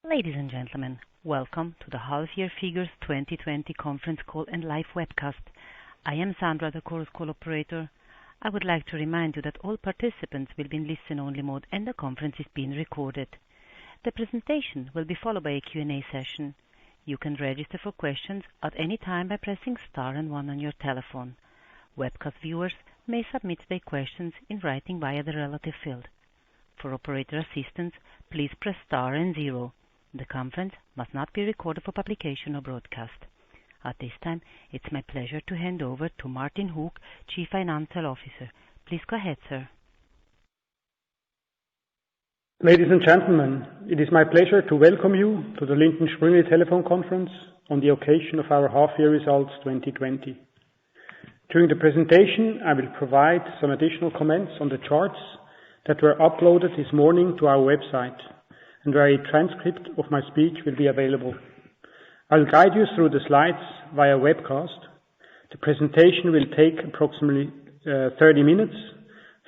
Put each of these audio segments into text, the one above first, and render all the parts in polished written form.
Ladies and gentlemen, welcome to the half-year figures 2020 conference call and live webcast. I am Sandra, the Chorus Call operator. I would like to remind you that all participants will be in listen-only mode and the conference is being recorded. The presentation will be followed by a Q&A session. You can register for questions at any time by pressing star and one on your telephone. Webcast viewers may submit their questions in writing via the relative field. For operator assistance, please press star and zero. The conference must not be recorded for publication or broadcast. At this time, it's my pleasure to hand over to Martin Hug, Chief Financial Officer. Please go ahead, sir. Ladies and gentlemen, it is my pleasure to welcome you to the Lindt & Spruengli telephone conference on the occasion of our half-year results 2020. During the presentation, I will provide some additional comments on the charts that were uploaded this morning to our website, and where a transcript of my speech will be available. I'll guide you through the slides via webcast. The presentation will take approximately 30 minutes.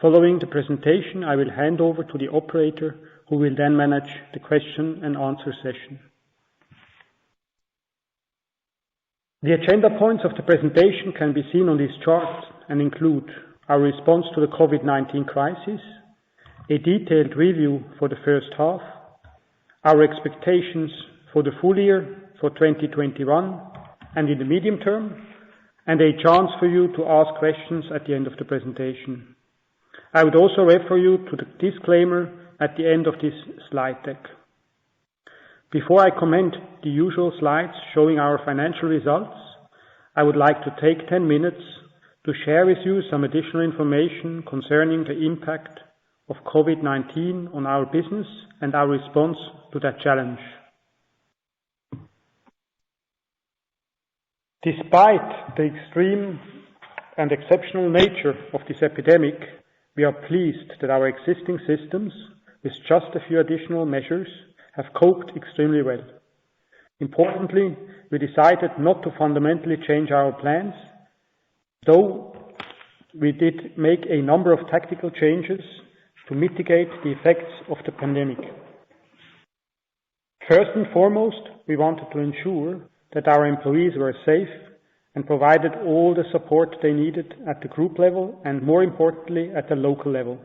Following the presentation, I will hand over to the operator, who will then manage the question and answer session. The agenda points of the presentation can be seen on this chart and include our response to the COVID-19 crisis, a detailed review for the first half, our expectations for the full year for 2021 and in the medium term, and a chance for you to ask questions at the end of the presentation. I would also refer you to the disclaimer at the end of this slide deck. Before I comment the usual slides showing our financial results, I would like to take 10 minutes to share with you some additional information concerning the impact of COVID-19 on our business and our response to that challenge. Despite the extreme and exceptional nature of this epidemic, we are pleased that our existing systems, with just a few additional measures, have coped extremely well. Importantly, we decided not to fundamentally change our plans, though we did make a number of tactical changes to mitigate the effects of the pandemic. First and foremost, we wanted to ensure that our employees were safe and provided all the support they needed at the group level and, more importantly, at the local level.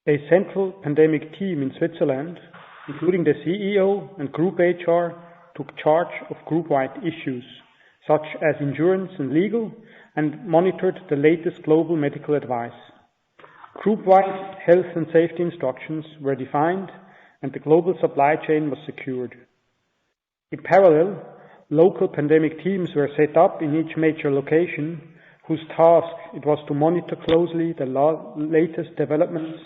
A central pandemic team in Switzerland, including the CEO and group HR, took charge of group-wide issues, such as insurance and legal, and monitored the latest global medical advice. Group-wide health and safety instructions were defined and the global supply chain was secured. In parallel, local pandemic teams were set up in each major location, whose task it was to monitor closely the latest developments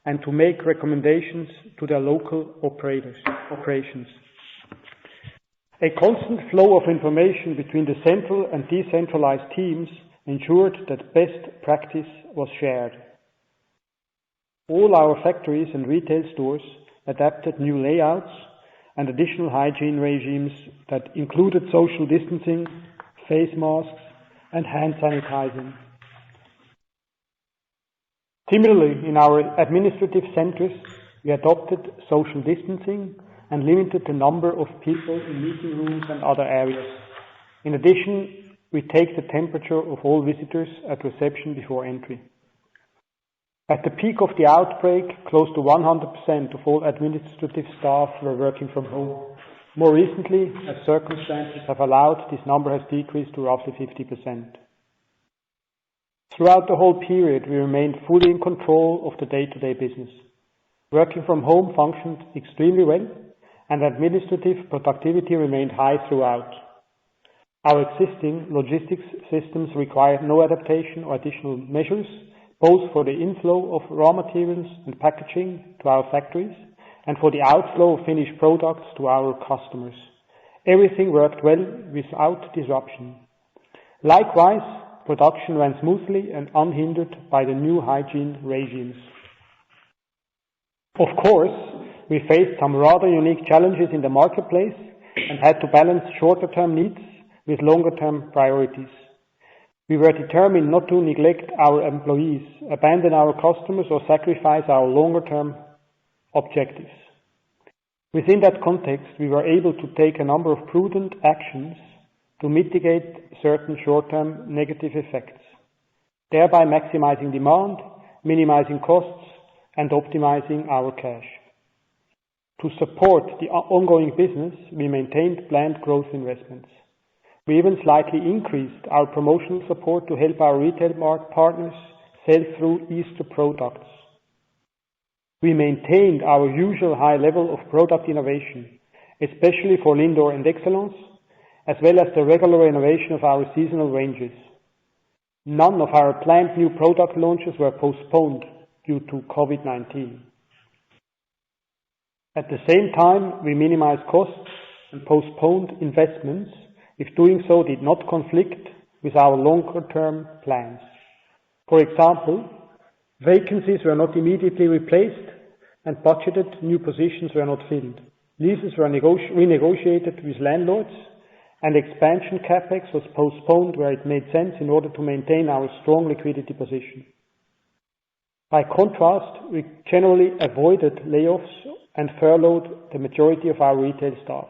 and to make recommendations to their local operations. A constant flow of information between the central and decentralized teams ensured that best practice was shared. All our factories and retail stores adapted new layouts and additional hygiene regimes that included social distancing, face masks, and hand sanitizing. Similarly, in our administrative centers, we adopted social distancing and limited the number of people in meeting rooms and other areas. In addition, we take the temperature of all visitors at reception before entry. At the peak of the outbreak, close to 100% of all administrative staff were working from home. More recently, as circumstances have allowed, this number has decreased to roughly 50%. Throughout the whole period, we remained fully in control of the day-to-day business. Working from home functioned extremely well, and administrative productivity remained high throughout. Our existing logistics systems required no adaptation or additional measures, both for the inflow of raw materials and packaging to our factories and for the outflow of finished products to our customers. Everything worked well without disruption. Likewise, production ran smoothly and unhindered by the new hygiene regimes. Of course, we faced some rather unique challenges in the marketplace and had to balance shorter-term needs with longer-term priorities. We were determined not to neglect our employees, abandon our customers, or sacrifice our longer-term objectives. Within that context, we were able to take a number of prudent actions to mitigate certain short-term negative effects, thereby maximizing demand, minimizing costs, and optimizing our cash. To support the ongoing business, we maintained planned growth investments. We even slightly increased our promotional support to help our retail partners sell through Easter products. We maintained our usual high level of product innovation, especially for Lindor and Excellence, as well as the regular innovation of our seasonal ranges. None of our planned new product launches were postponed due to COVID-19. At the same time, we minimized costs and postponed investments if doing so did not conflict with our longer-term plans. For example, vacancies were not immediately replaced and budgeted new positions were not filled. Leases were renegotiated with landlords, and expansion capex was postponed where it made sense in order to maintain our strong liquidity position. By contrast, we generally avoided layoffs and furloughed the majority of our retail staff.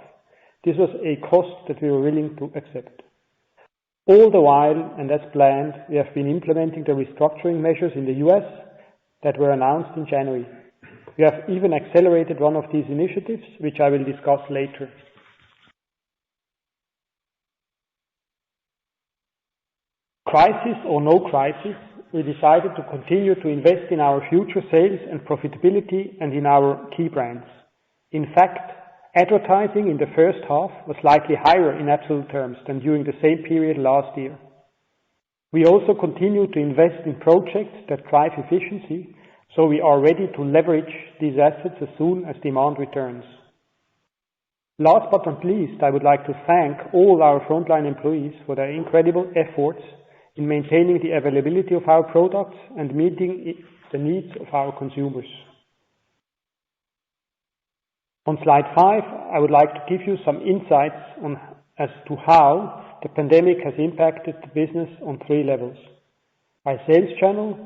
This was a cost that we were willing to accept. All the while, and as planned, we have been implementing the restructuring measures in the US that were announced in January. We have even accelerated one of these initiatives, which I will discuss later. Crisis or no crisis, we decided to continue to invest in our future sales and profitability and in our key brands. In fact, advertising in the first half was slightly higher in absolute terms than during the same period last year. We also continue to invest in projects that drive efficiency, so we are ready to leverage these assets as soon as demand returns. Last but not least, I would like to thank all our frontline employees for their incredible efforts in maintaining the availability of our products and meeting the needs of our consumers. On slide 5, I would like to give you some insights as to how the pandemic has impacted the business on 3 levels: by sales channel,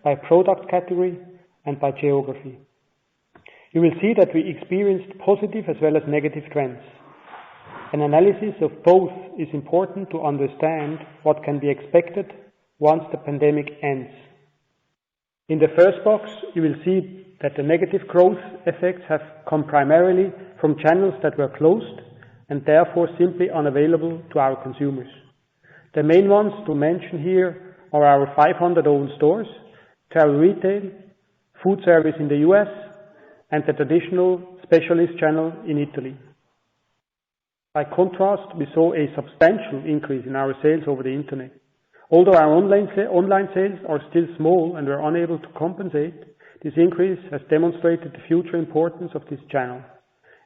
by product category, and by geography. You will see that we experienced positive as well as negative trends. An analysis of both is important to understand what can be expected once the pandemic ends. In the first box, you will see that the negative growth effects have come primarily from channels that were closed and therefore simply unavailable to our consumers. The main ones to mention here are our 500 own stores, travel retail, food service in the US, and the traditional specialist channel in Italy. By contrast, we saw a substantial increase in our sales over the internet. Although our online sales are still small and were unable to compensate, this increase has demonstrated the future importance of this channel.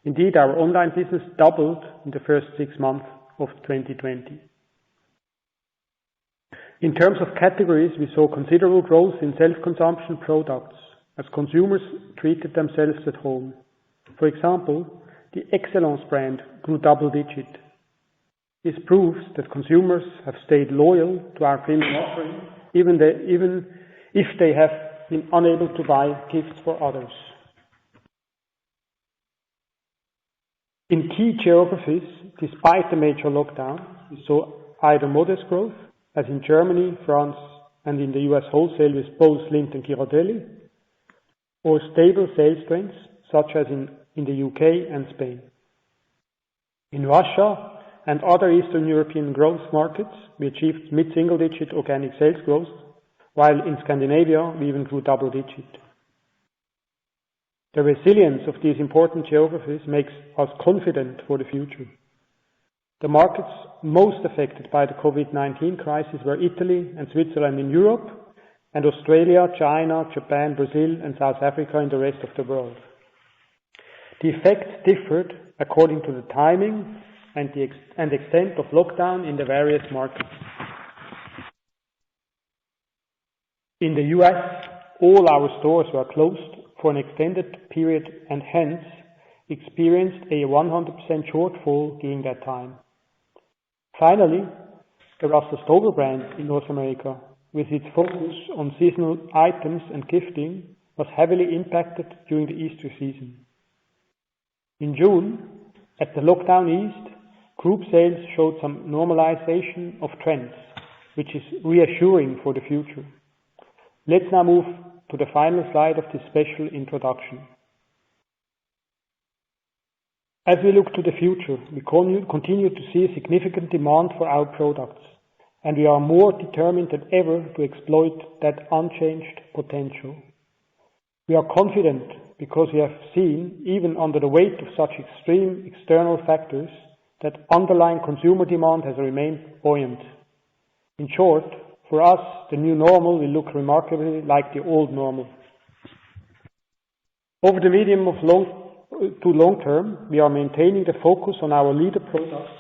Indeed, our online business doubled in the first 6 months of 2020. In terms of categories, we saw considerable growth in self-consumption products as consumers treated themselves at home. For example, the Excellence brand grew double-digit. This proves that consumers have stayed loyal to our premium offering, even if they have been unable to buy gifts for others. In key geographies, despite the major lockdown, we saw either modest growth, as in Germany, France, and in the US wholesale with both Lindt and Ghirardelli, or stable sales trends, such as in the UK and Spain. In Russia and other Eastern European growth markets, we achieved mid-single-digit organic sales growth, while in Scandinavia we even grew double-digit. The resilience of these important geographies makes us confident for the future. The markets most affected by the COVID-19 crisis were Italy and Switzerland in Europe, and Australia, China, Japan, Brazil, and South Africa in the rest of the world. The effects differed according to the timing and the extent of lockdown in the various markets. In the US, all our stores were closed for an extended period and hence experienced a 100% shortfall during that time. Finally, the Russell Stover brand in North America, with its focus on seasonal items and gifting, was heavily impacted during the Easter season. In June, at the lockdown eased, group sales showed some normalization of trends, which is reassuring for the future. Let's now move to the final slide of this special introduction. As we look to the future, we continue to see a significant demand for our products, and we are more determined than ever to exploit that unchanged potential. We are confident because we have seen, even under the weight of such extreme external factors, that underlying consumer demand has remained buoyant. In short, for us, the new normal will look remarkably like the old normal. Over the medium to long term, we are maintaining the focus on our leader products,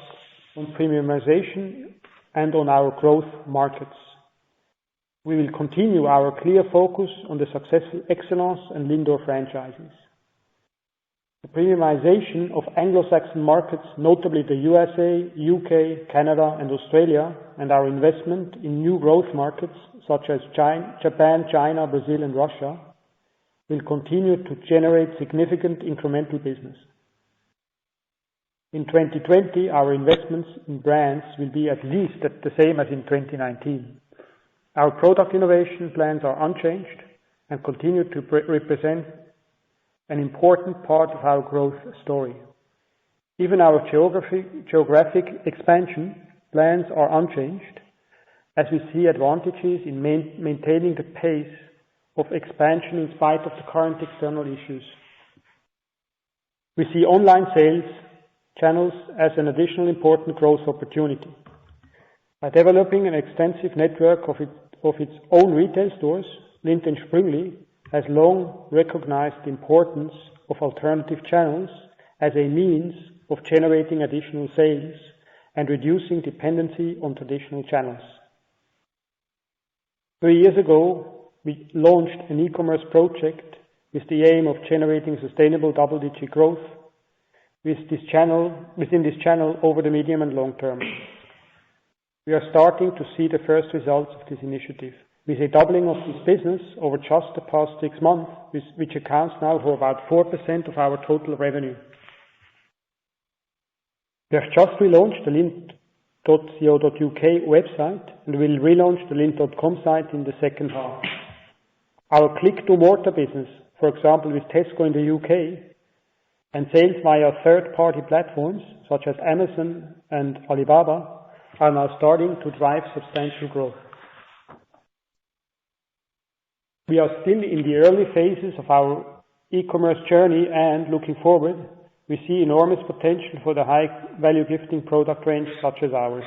on premiumization, and on our growth markets. We will continue our clear focus on the successful Excellence and Lindor franchises. The premiumization of Anglo-Saxon markets, notably the USA, UK, Canada and Australia, and our investment in new growth markets such as Japan, China, Brazil and Russia, will continue to generate significant incremental business. In 2020, our investments in brands will be at least the same as in 2019. Our product innovation plans are unchanged and continue to represent an important part of our growth story. Even our geographic expansion plans are unchanged, as we see advantages in maintaining the pace of expansion in spite of the current external issues. We see online sales channels as an additional important growth opportunity. By developing an extensive network of its own retail stores, Lindt and Spruengli has long recognized the importance of alternative channels as a means of generating additional sales and reducing dependency on traditional channels. 3 years ago, we launched an e-commerce project with the aim of generating sustainable double-digit growth within this channel over the medium and long term. We are starting to see the first results of this initiative, with a doubling of this business over just the past 6 months, which accounts now for about 4% of our total revenue. We have just relaunched the Lindt.co.uk website and will relaunch the Lindt.com site in the second half. Our click-to-mortar business, for example with Tesco in the UK, and sales via third-party platforms such as Amazon and Alibaba are now starting to drive substantial growth. We are still in the early phases of our e-commerce journey and, looking forward, we see enormous potential for the high-value gifting product range such as ours.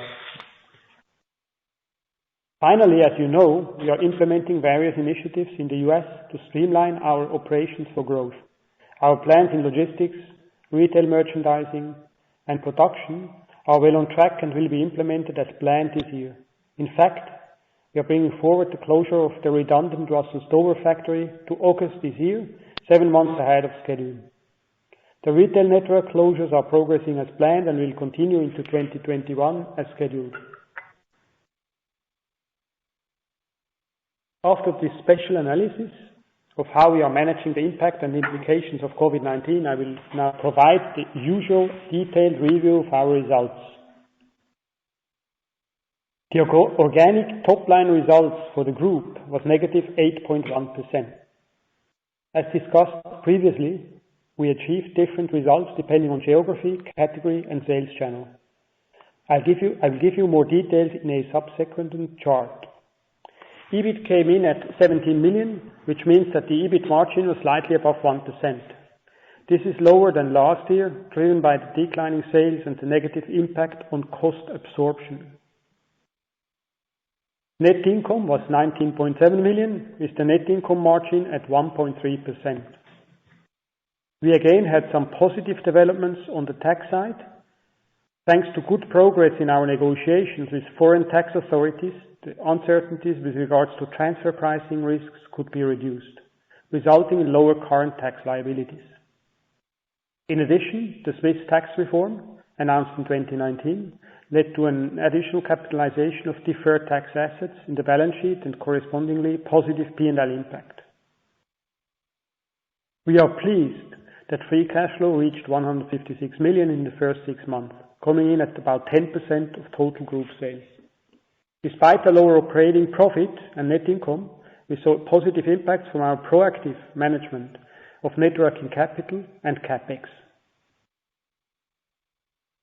Finally, as you know, we are implementing various initiatives in the US to streamline our operations for growth. Our plans in logistics, retail merchandising, and production are well on track and will be implemented as planned this year. In fact, we are bringing forward the closure of the redundant Russell Stover factory to August this year, 7 months ahead of schedule. The retail network closures are progressing as planned and will continue into 2021 as scheduled. After this special analysis of how we are managing the impact and implications of COVID-19, I will now provide the usual detailed review of our results. The organic top-line results for the group was negative 8.1%. As discussed previously, we achieved different results depending on geography, category and sales channel. I will give you more details in a subsequent chart. EBIT came in at 17 million, which means that the EBIT margin was slightly above 1%. This is lower than last year, driven by the declining sales and the negative impact on cost absorption. Net income was 19.7 million, with the net income margin at 1.3%. We again had some positive developments on the tax side. Thanks to good progress in our negotiations with foreign tax authorities, the uncertainties with regards to transfer pricing risks could be reduced, resulting in lower current tax liabilities. In addition, the Swiss tax reform, announced in 2019, led to an additional capitalization of deferred tax assets in the balance sheet and correspondingly positive P&L impact. We are pleased that free cash flow reached 156 million in the first 6 months, coming in at about 10% of total group sales. Despite the lower operating profit and net income, we saw positive impacts from our proactive management of net working capital and CapEx.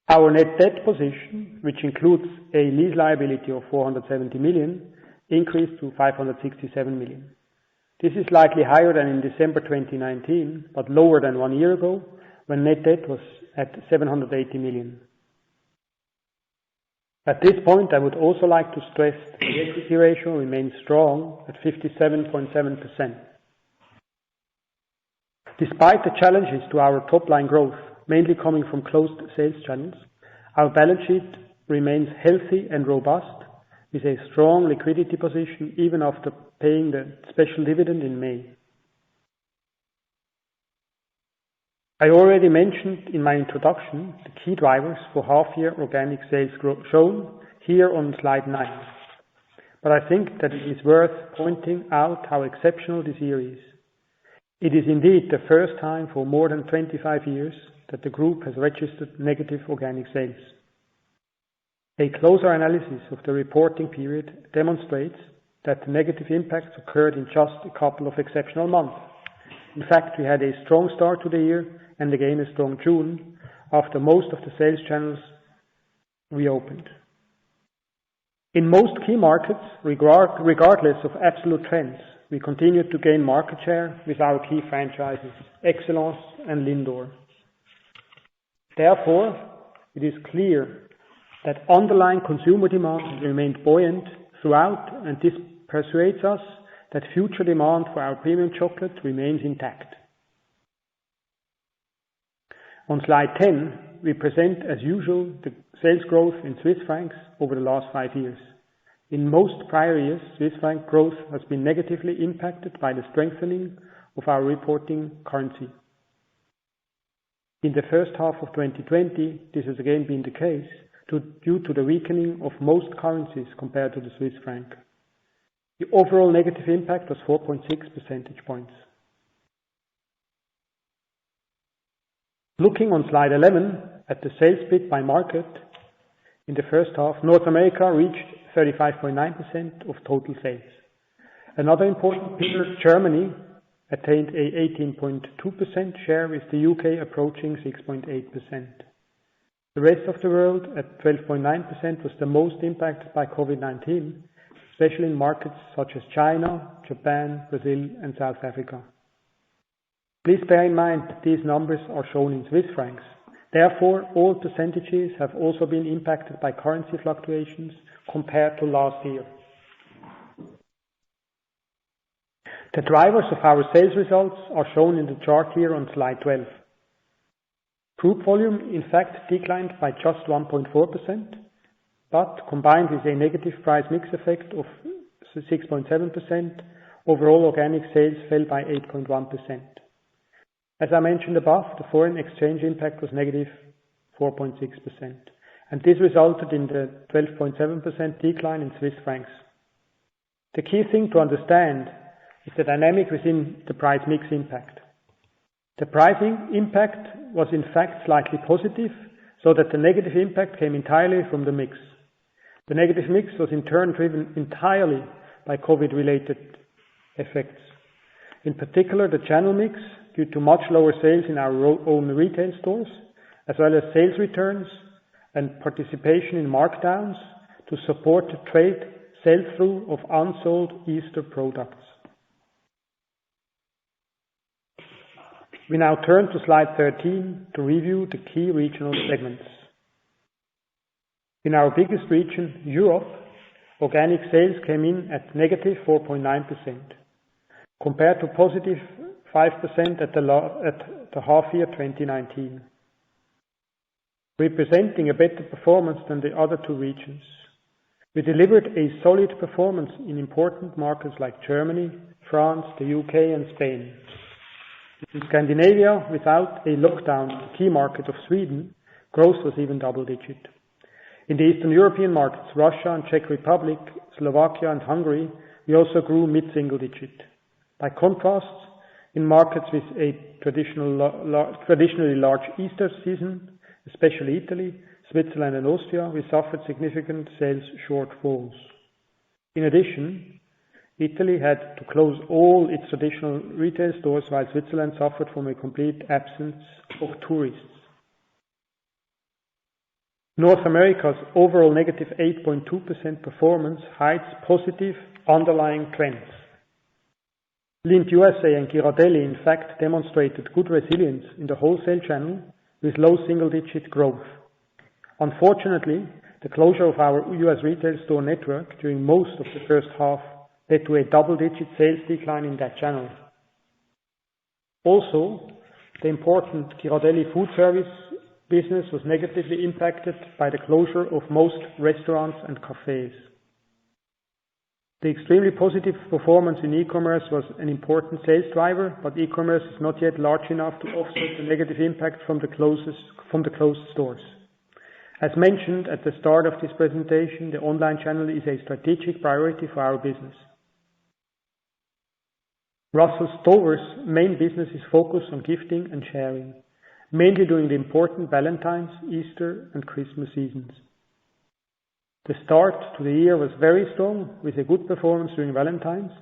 Our net debt position, which includes a lease liability of 470 million, increased to 567 million. This is slightly higher than in December 2019, but lower than 1 year ago, when net debt was at 780 million. At this point, I would also like to stress that the equity ratio remains strong at 57.7%. Despite the challenges to our top-line growth, mainly coming from closed sales channels, our balance sheet remains healthy and robust, with a strong liquidity position even after paying the special dividend in May. I already mentioned in my introduction the key drivers for half-year organic sales growth shown here on slide 9. But I think that it is worth pointing out how exceptional this year is. It is indeed the first time for more than 25 years that the group has registered negative organic sales. A closer analysis of the reporting period demonstrates that the negative impacts occurred in just a couple of exceptional months. In fact, we had a strong start to the year and again a strong June after most of the sales channels reopened. In most key markets, regardless of absolute trends, we continued to gain market share with our key franchises, Excellence and Lindor. Therefore, it is clear that underlying consumer demand remained buoyant throughout, and this persuades us that future demand for our premium chocolate remains intact. On slide 10, we present, as usual, the sales growth in Swiss francs over the last 5 years. In most prior years, Swiss franc growth has been negatively impacted by the strengthening of our reporting currency. In the first half of 2020, this has again been the case due to the weakening of most currencies compared to the Swiss franc. The overall negative impact was 4.6 percentage points. Looking on slide 11 at the sales split by market, in the first half, North America reached 35.9% of total sales. Another important pillar, Germany, attained a 18.2% share, with the UK approaching 6.8%. The rest of the world, at 12.9%, was the most impacted by COVID-19, especially in markets such as China, Japan, Brazil, and South Africa. Please bear in mind that these numbers are shown in Swiss francs. Therefore, all percentages have also been impacted by currency fluctuations compared to last year. The drivers of our sales results are shown in the chart here on slide 12. Group volume, in fact, declined by just 1.4%, but combined with a negative price mix effect of 6.7%, overall organic sales fell by 8.1%. As I mentioned above, the foreign exchange impact was negative 4.6%, and this resulted in the 12.7% decline in Swiss francs. The key thing to understand is the dynamic within the price mix impact. The pricing impact was in fact slightly positive, so that the negative impact came entirely from the mix. The negative mix was in turn driven entirely by COVID-related effects. In particular, the channel mix, due to much lower sales in our own retail stores, as well as sales returns and participation in markdowns to support the trade sell-through of unsold Easter products. We now turn to slide 13 to review the key regional segments. In our biggest region, Europe, organic sales came in at negative 4.9%, compared to positive 5% at the half year 2019, representing a better performance than the other two regions. We delivered a solid performance in important markets like Germany, France, the UK and Spain. In Scandinavia, without a lockdown key market of Sweden, growth was even double-digit. In the Eastern European markets, Russia and Czech Republic, Slovakia and Hungary, we also grew mid-single digit. By contrast, In markets with a traditionally large Easter season, especially Italy, Switzerland and Austria, we suffered significant sales shortfalls. In addition, Italy had to close all its traditional retail stores, while Switzerland suffered from a complete absence of tourists. North America's overall negative 8.2% performance hides positive underlying trends. Lindt USA and Ghirardelli in fact demonstrated good resilience in the wholesale channel with low single-digit growth. Unfortunately, the closure of our US retail store network during most of the first half led to a double-digit sales decline in that channel. Also, the important Ghirardelli food service business was negatively impacted by the closure of most restaurants and cafes. The extremely positive performance in e-commerce was an important sales driver, but e-commerce is not yet large enough to offset the negative impact from the closed stores. As mentioned at the start of this presentation, the online channel is a strategic priority for our business. Russell Stover's main business is focused on gifting and sharing, mainly during the important Valentine's, Easter and Christmas seasons. The start to the year was very strong with a good performance during Valentine's,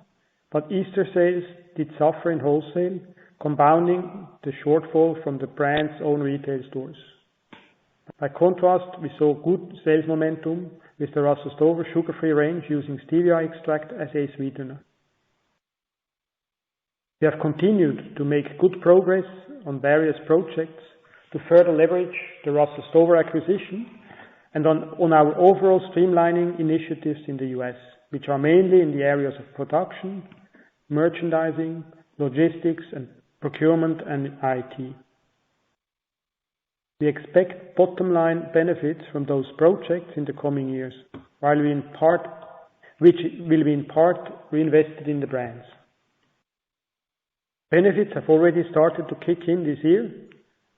but Easter sales did suffer in wholesale, compounding the shortfall from the brand's own retail stores. By contrast, we saw good sales momentum with the Russell Stover sugar-free range using stevia extract as a sweetener. We have continued to make good progress on various projects to further leverage the Russell Stover acquisition and on our overall streamlining initiatives in the US, which are mainly in the areas of production, merchandising, logistics and procurement and IT. We expect bottom line benefits from those projects in the coming years, which will be in part reinvested in the brands. Benefits have already started to kick in this year,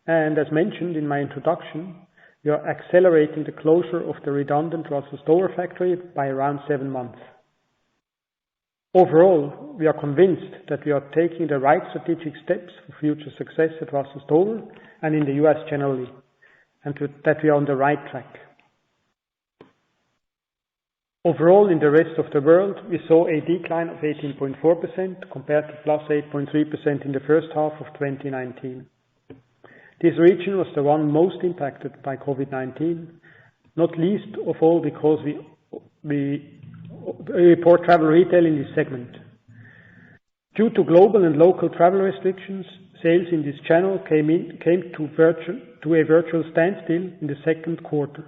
and as mentioned in my introduction, we are accelerating the closure of the redundant Russell Stover factory by around 7 months. Overall, we are convinced that we are taking the right strategic steps for future success at Russell Stover and in the US generally, and that we are on the right track. Overall, in the rest of the world, we saw a decline of 18.4% compared to plus 8.3% in the first half of 2019. This region was the one most impacted by COVID-19, not least of all because we report travel retail in this segment. Due to global and local travel restrictions, sales in this channel came to a virtual standstill in the second quarter.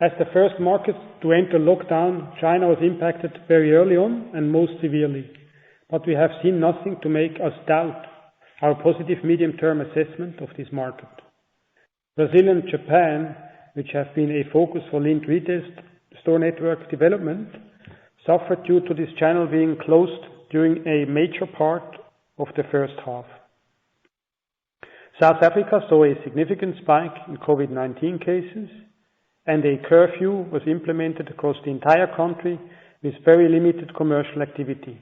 As the first market to enter lockdown, China was impacted very early on and most severely, but we have seen nothing to make us doubt our positive medium-term assessment of this market. Brazil and Japan, which have been a focus for Lindt retail store network development, suffered due to this channel being closed during a major part of the first half. South Africa saw a significant spike in COVID-19 cases, and a curfew was implemented across the entire country with very limited commercial activity,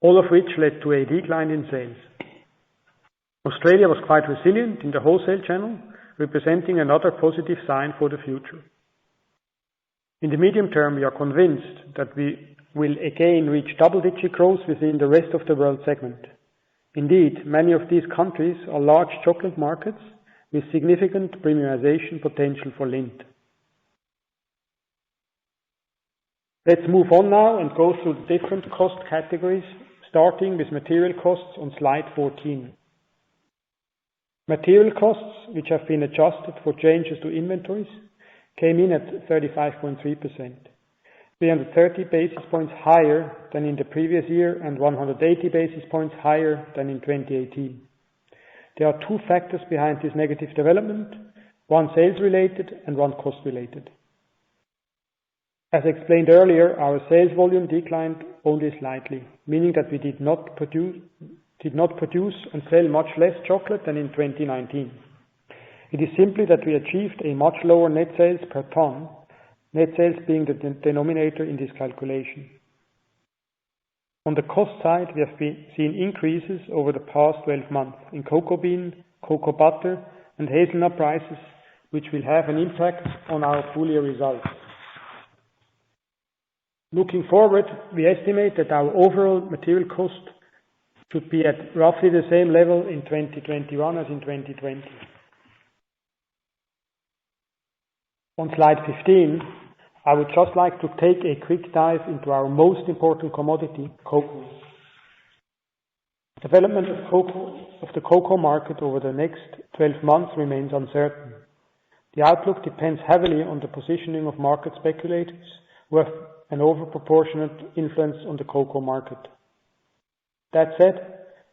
all of which led to a decline in sales. Australia was quite resilient in the wholesale channel, representing another positive sign for the future. In the medium term, we are convinced that we will again reach double-digit growth within the rest of the world segment. Indeed, many of these countries are large chocolate markets with significant premiumization potential for Lindt. Let's move on now and go through the different cost categories, starting with material costs on slide 14. Material costs, which have been adjusted for changes to inventories, came in at 35.3%, 330 basis points higher than in the previous year and 180 basis points higher than in 2018. There are two factors behind this negative development, one sales-related and one cost-related. As explained earlier, our sales volume declined only slightly, meaning that we did not produce and sell much less chocolate than in 2019. It is simply that we achieved a much lower net sales per ton, net sales being the denominator in this calculation. On the cost side, we have seen increases over the past 12 months in cocoa bean, cocoa butter, and hazelnut prices, which will have an impact on our full year results. Looking forward, we estimate that our overall material cost should be at roughly the same level in 2021 as in 2020. On slide 15, I would just like to take a quick dive into our most important commodity, cocoa. Development of the cocoa market over the next 12 months remains uncertain. The outlook depends heavily on the positioning of market speculators who have an overproportionate influence on the cocoa market. That said,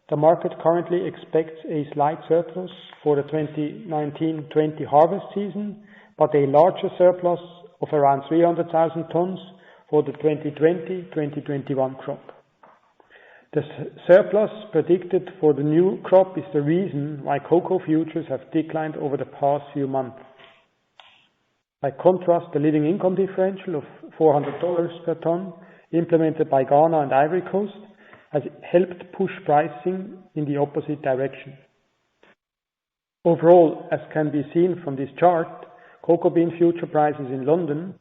the market currently expects a slight surplus for the 2019-20 harvest season, but a larger surplus of around 300,000 tons for the 2020-2021 crop. The surplus predicted for the new crop is the reason why cocoa futures have declined over the past few months. By contrast, the living income differential of $400 per ton implemented by Ghana and Ivory Coast has helped push pricing in the opposite direction. Overall, as can be seen from this chart, cocoa bean future prices in London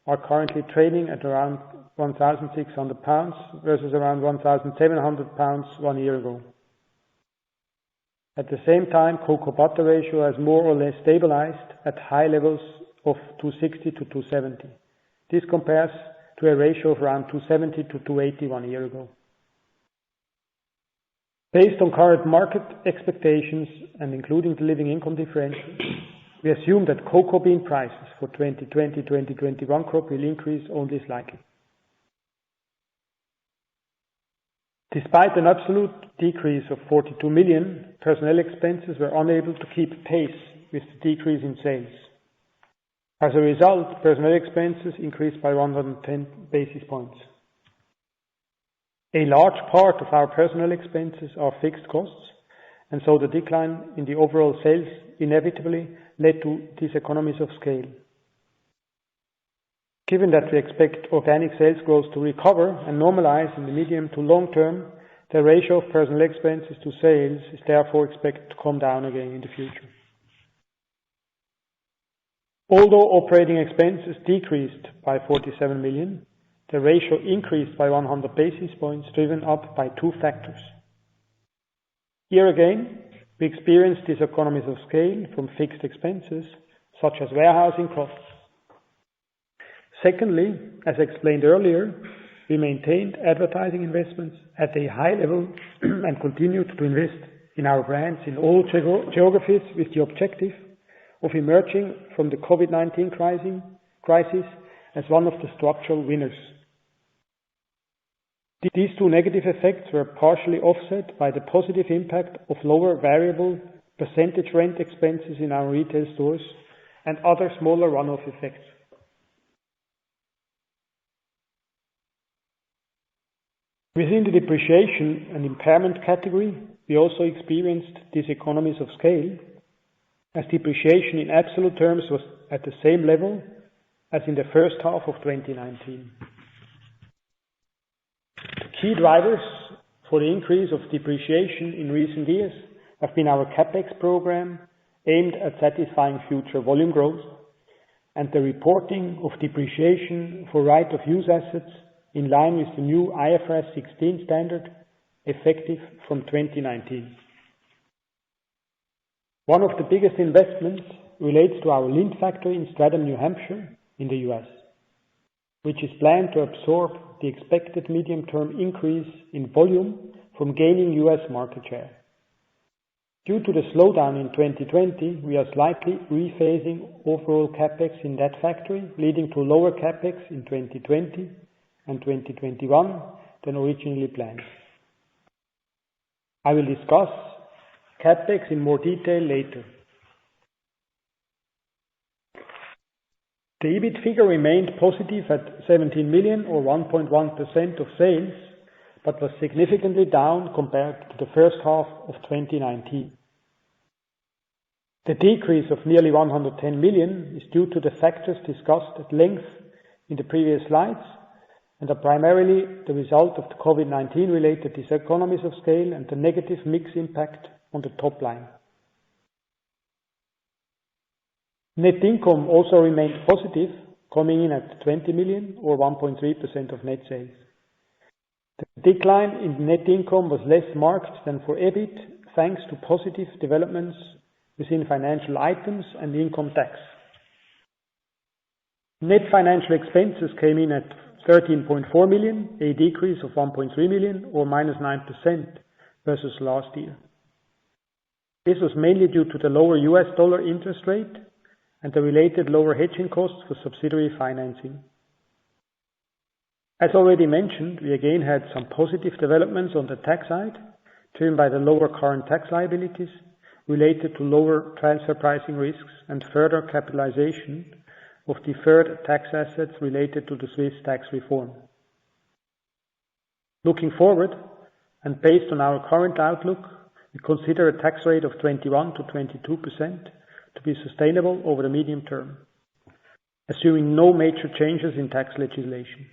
are currently trading at around £1,600 versus around £1,700 1 year ago. At the same time, cocoa butter ratio has more or less stabilized at high levels of 260 to 270. This compares to a ratio of around 270 to 280 1 year ago. Based on current market expectations and including the living income differential, we assume that cocoa bean prices for 2020-2021 crop will increase only slightly. Despite an absolute decrease of 42 million, personnel expenses were unable to keep pace with the decrease in sales. As a result, personnel expenses increased by 110 basis points. A large part of our personnel expenses are fixed costs, and so the decline in the overall sales inevitably led to diseconomies of scale. Given that we expect organic sales growth to recover and normalize in the medium to long term, the ratio of personnel expenses to sales is therefore expected to come down again in the future. Although operating expenses decreased by 47 million, the ratio increased by 100 basis points, driven up by two factors. Here again, we experienced diseconomies of scale from fixed expenses, such as warehousing costs. Secondly, as explained earlier, we maintained advertising investments at a high level and continued to invest in our brands in all geographies with the objective of emerging from the COVID-19 crisis as one of the structural winners. These two negative effects were partially offset by the positive impact of lower variable percentage rent expenses in our retail stores and other smaller runoff effects. Within the depreciation and impairment category, we also experienced diseconomies of scale, as depreciation in absolute terms was at the same level as in the first half of 2019. The key drivers for the increase of depreciation in recent years have been our CapEx program aimed at satisfying future volume growth and the reporting of depreciation for right-of-use assets in line with the new IFRS 16 standard effective from 2019. One of the biggest investments relates to our Lindt factory in Stratham, New Hampshire, in the US, which is planned to absorb the expected medium-term increase in volume from gaining US market share. Due to the slowdown in 2020, we are slightly rephasing overall CapEx in that factory, leading to lower CapEx in 2020 and 2021 than originally planned. I will discuss CapEx in more detail later. The EBIT figure remained positive at 17 million or 1.1% of sales, but was significantly down compared to the first half of 2019. The decrease of nearly 110 million is due to the factors discussed at length in the previous slides, and are primarily the result of the COVID-19 related diseconomies of scale and the negative mix impact on the top line. Net income also remained positive, coming in at 20 million or 1.3% of net sales. The decline in net income was less marked than for EBIT, thanks to positive developments within financial items and income tax. Net financial expenses came in at 13.4 million, a decrease of 1.3 million or -9% versus last year. This was mainly due to the lower US dollar interest rate and the related lower hedging costs for subsidiary financing. As already mentioned, we again had some positive developments on the tax side, driven by the lower current tax liabilities related to lower transfer pricing risks and further capitalization of deferred tax assets related to the Swiss tax reform. Looking forward, and based on our current outlook, we consider a tax rate of 21 to 22% to be sustainable over the medium term, assuming no major changes in tax legislation.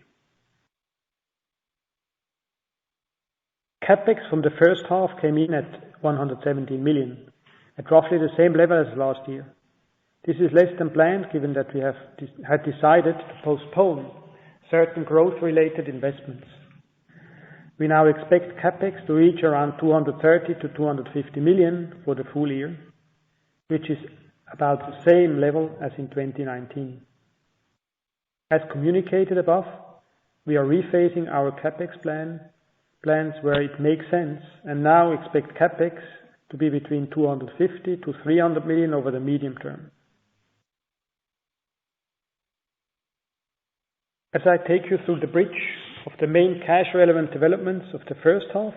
CapEx from the first half came in at 117 million, at roughly the same level as last year. This is less than planned, given that we had decided to postpone certain growth-related investments. We now expect CapEx to reach around 230 to 250 million for the full year, which is about the same level as in 2019. As communicated above, we are rephasing our CapEx plans where it makes sense, and now expect CapEx to be between 250 to 300 million over the medium term. As I take you through the bridge of the main cash relevant developments of the first half,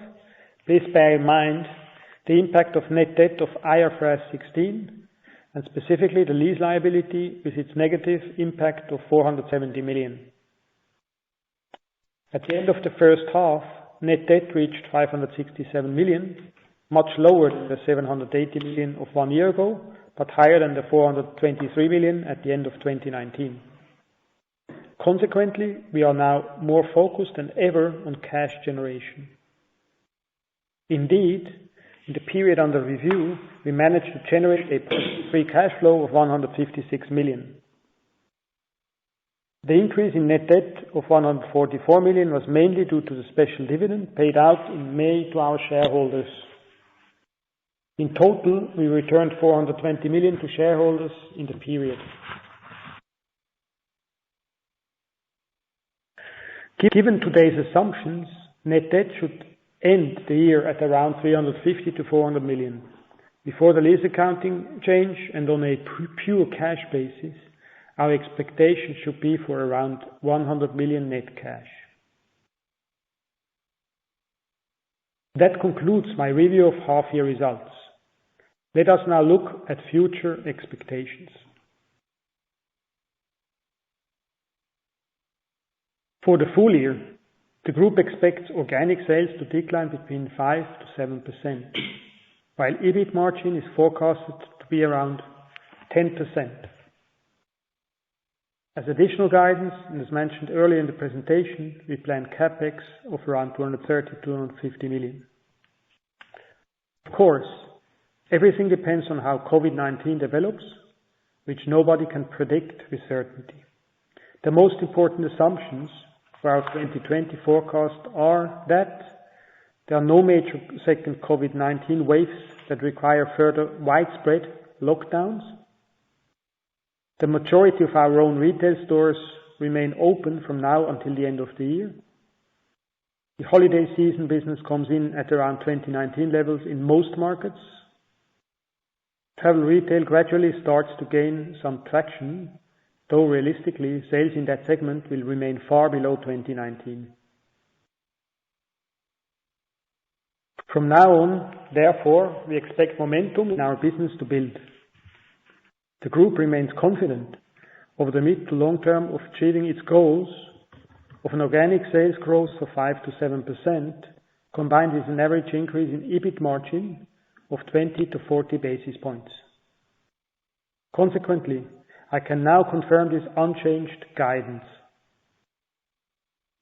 please bear in mind the impact of net debt of IFRS 16 and specifically the lease liability with its negative impact of 470 million. At the end of the first half, net debt reached 567 million, much lower than the 780 million of 1 year ago, but higher than the 423 million at the end of 2019. Consequently, we are now more focused than ever on cash generation. Indeed, in the period under review, we managed to generate a free cash flow of 156 million. The increase in net debt of 144 million was mainly due to the special dividend paid out in May to our shareholders. In total, we returned 420 million to shareholders in the period. Given today's assumptions, net debt should end the year at around 350 to 400 million. Before the lease accounting change and on a pure cash basis, our expectation should be for around 100 million net cash. That concludes my review of half-year results. Let us now look at future expectations. For the full year, the group expects organic sales to decline between 5 to 7%, while EBIT margin is forecasted to be around 10%. As additional guidance, and as mentioned earlier in the presentation, we plan CapEx of around 230 to 250 million. Of course, everything depends on how COVID-19 develops, which nobody can predict with certainty. The most important assumptions for our 2020 forecast are that there are no major second COVID-19 waves that require further widespread lockdowns. The majority of our own retail stores remain open from now until the end of the year. The holiday season business comes in at around 2019 levels in most markets. Travel retail gradually starts to gain some traction, though realistically, sales in that segment will remain far below 2019. From now on, therefore, we expect momentum in our business to build. The group remains confident over the mid to long term of achieving its goals of an organic sales growth of 5 to 7%, combined with an average increase in EBIT margin of 20 to 40 basis points. Consequently, I can now confirm this unchanged guidance.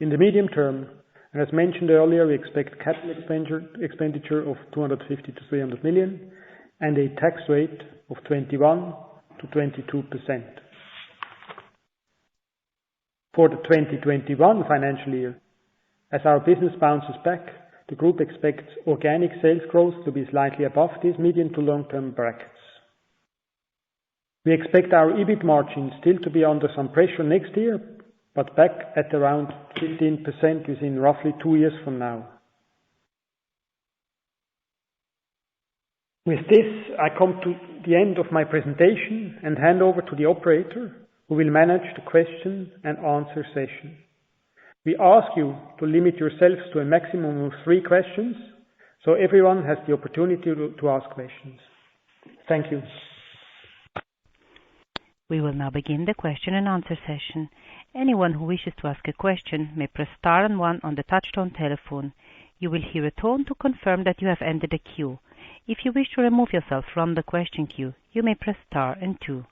In the medium term, and as mentioned earlier, we expect capital expenditure of 250 to 300 million and a tax rate of 21 to 22%. For the 2021 financial year, as our business bounces back, the group expects organic sales growth to be slightly above these medium to long-term brackets. We expect our EBIT margin still to be under some pressure next year, but back at around 15% within roughly 2 years from now. With this, I come to the end of my presentation and hand over to the operator, who will manage the question and answer session. We ask you to limit yourselves to a maximum of 3 questions, so everyone has the opportunity to ask questions. Thank you. We will now begin the question and answer session. Anyone who wishes to ask a question may press star and 1 on the touch-tone telephone. You will hear a tone to confirm that you have entered a queue. If you wish to remove yourself from the question queue, you may press star and 2.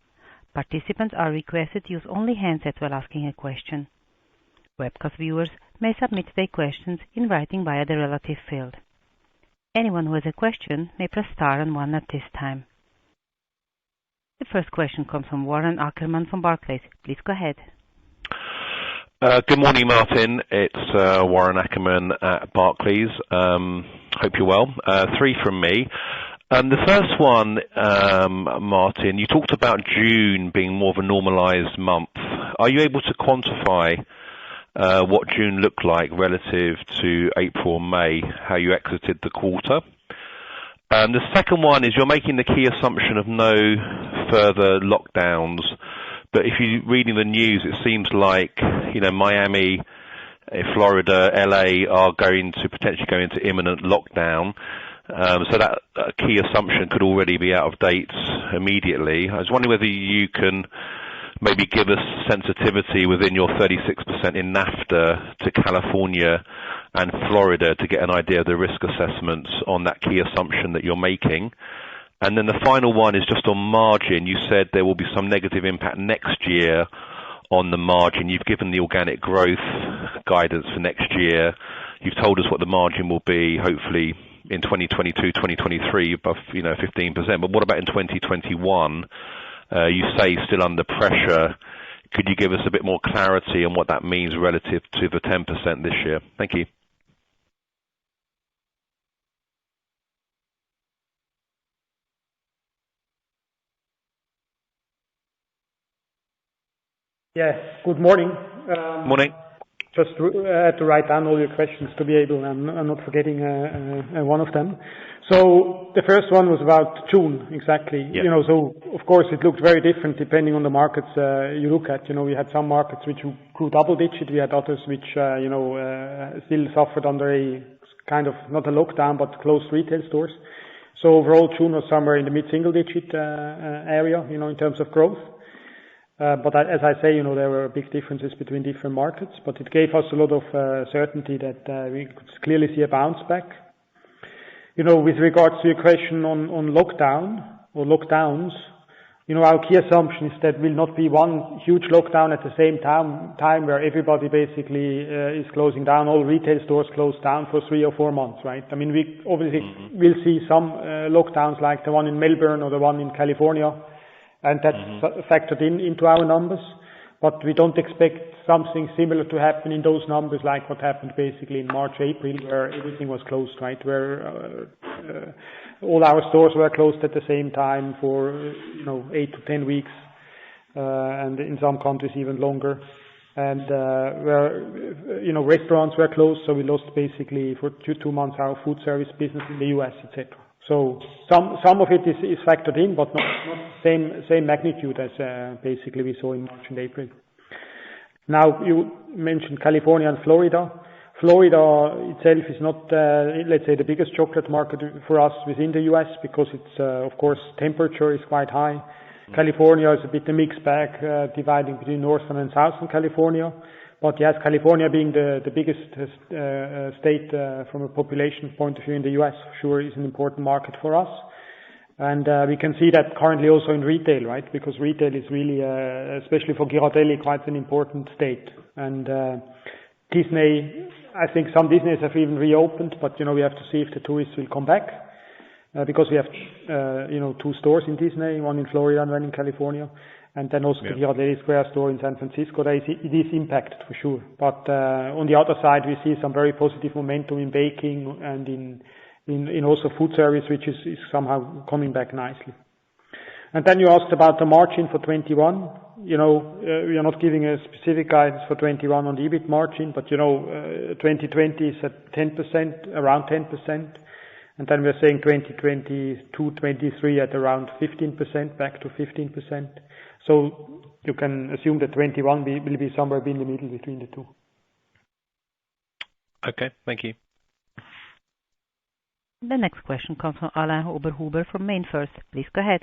Participants are requested to use only handsets while asking a question. Webcast viewers may submit their questions in writing via the relative field. Anyone who has a question may press star and 1 at this time. The first question comes from Warren Ackerman from Barclays. Please go ahead. Good morning, Martin. It's Warren Ackerman at Barclays. Hope you're well. 3 from me. The first one, Martin, you talked about June being more of a normalized month. Are you able to quantify what June looked like relative to April and May, how you exited the quarter? The second one is you're making the key assumption of no further lockdowns, but if you're reading the news, it seems like Miami, Florida, LA are potentially going into imminent lockdown. So that key assumption could already be out of date immediately. I was wondering whether you can maybe give us sensitivity within your 36% in NAFTA to California and Florida to get an idea of the risk assessments on that key assumption that you're making. And then the final one is just on margin. You said there will be some negative impact next year on the margin. You've given the organic growth guidance for next year. You've told us what the margin will be, hopefully, in 2022, 2023, above 15%. But what about in 2021? You say still under pressure. Could you give us a bit more clarity on what that means relative to the 10% this year? Thank you. Yes, good morning. Morning. Just to write down all your questions to be able, I'm not forgetting one of them. So the first one was about June, exactly. Yeah. So of course it looked very different depending on the markets you look at. We had some markets which grew double digit. We had others which, still suffered under a kind of, not a lockdown, but closed retail stores. So overall June was somewhere in the mid-single digit area, in terms of growth. But as I say, there were big differences between different markets, but it gave us a lot of certainty that we could clearly see a bounce back. With regards to your question on lockdown or lockdowns, our key assumption is that will not be one huge lockdown at the same time where everybody basically is closing down, all retail stores closed down for 3 or 4 months, right? I mean, we obviously will see some lockdowns like the one in Melbourne or the one in California, and that's factored into our numbers. But we don't expect something similar to happen in those numbers like what happened basically in March, April, where everything was closed, right? Where all our stores were closed at the same time for 8 to 10 weeks, and in some countries even longer. And where restaurants were closed, so we lost basically for 2 months our food service business in the US, etc. So some of it is factored in, but not same magnitude as basically we saw in March and April. Now you mentioned California and Florida. Florida itself is not, let's say, the biggest chocolate market for us within the US because it's, of course, temperature is quite high. California is a bit a mixed bag, dividing between northern and southern California. But yes, California being the biggest state from a population point of view in the US, for sure, is an important market for us. And we can see that currently also in retail, right? Because retail is really, especially for Ghirardelli, quite an important state. And Disney, I think some Disneys have even reopened, but we have to see if the tourists will come back, because we have 2 stores in Disney, one in Florida and one in California, and then also the LDSVF store in San Francisco. It is impacted for sure, but on the other side we see some very positive momentum in baking and in also food service, which is somehow coming back nicely. And then you asked about the margin for 21. We are not giving a specific guidance for 21 on the EBIT margin, but 2020 is at 10%, around 10%, and then we're saying 2022, 23 at around 15%, back to 15%. So you can assume that 21 will be somewhere in the middle between the two. Okay, thank you. The next question comes from Alain Oberhuber from MainFirst. Please go ahead.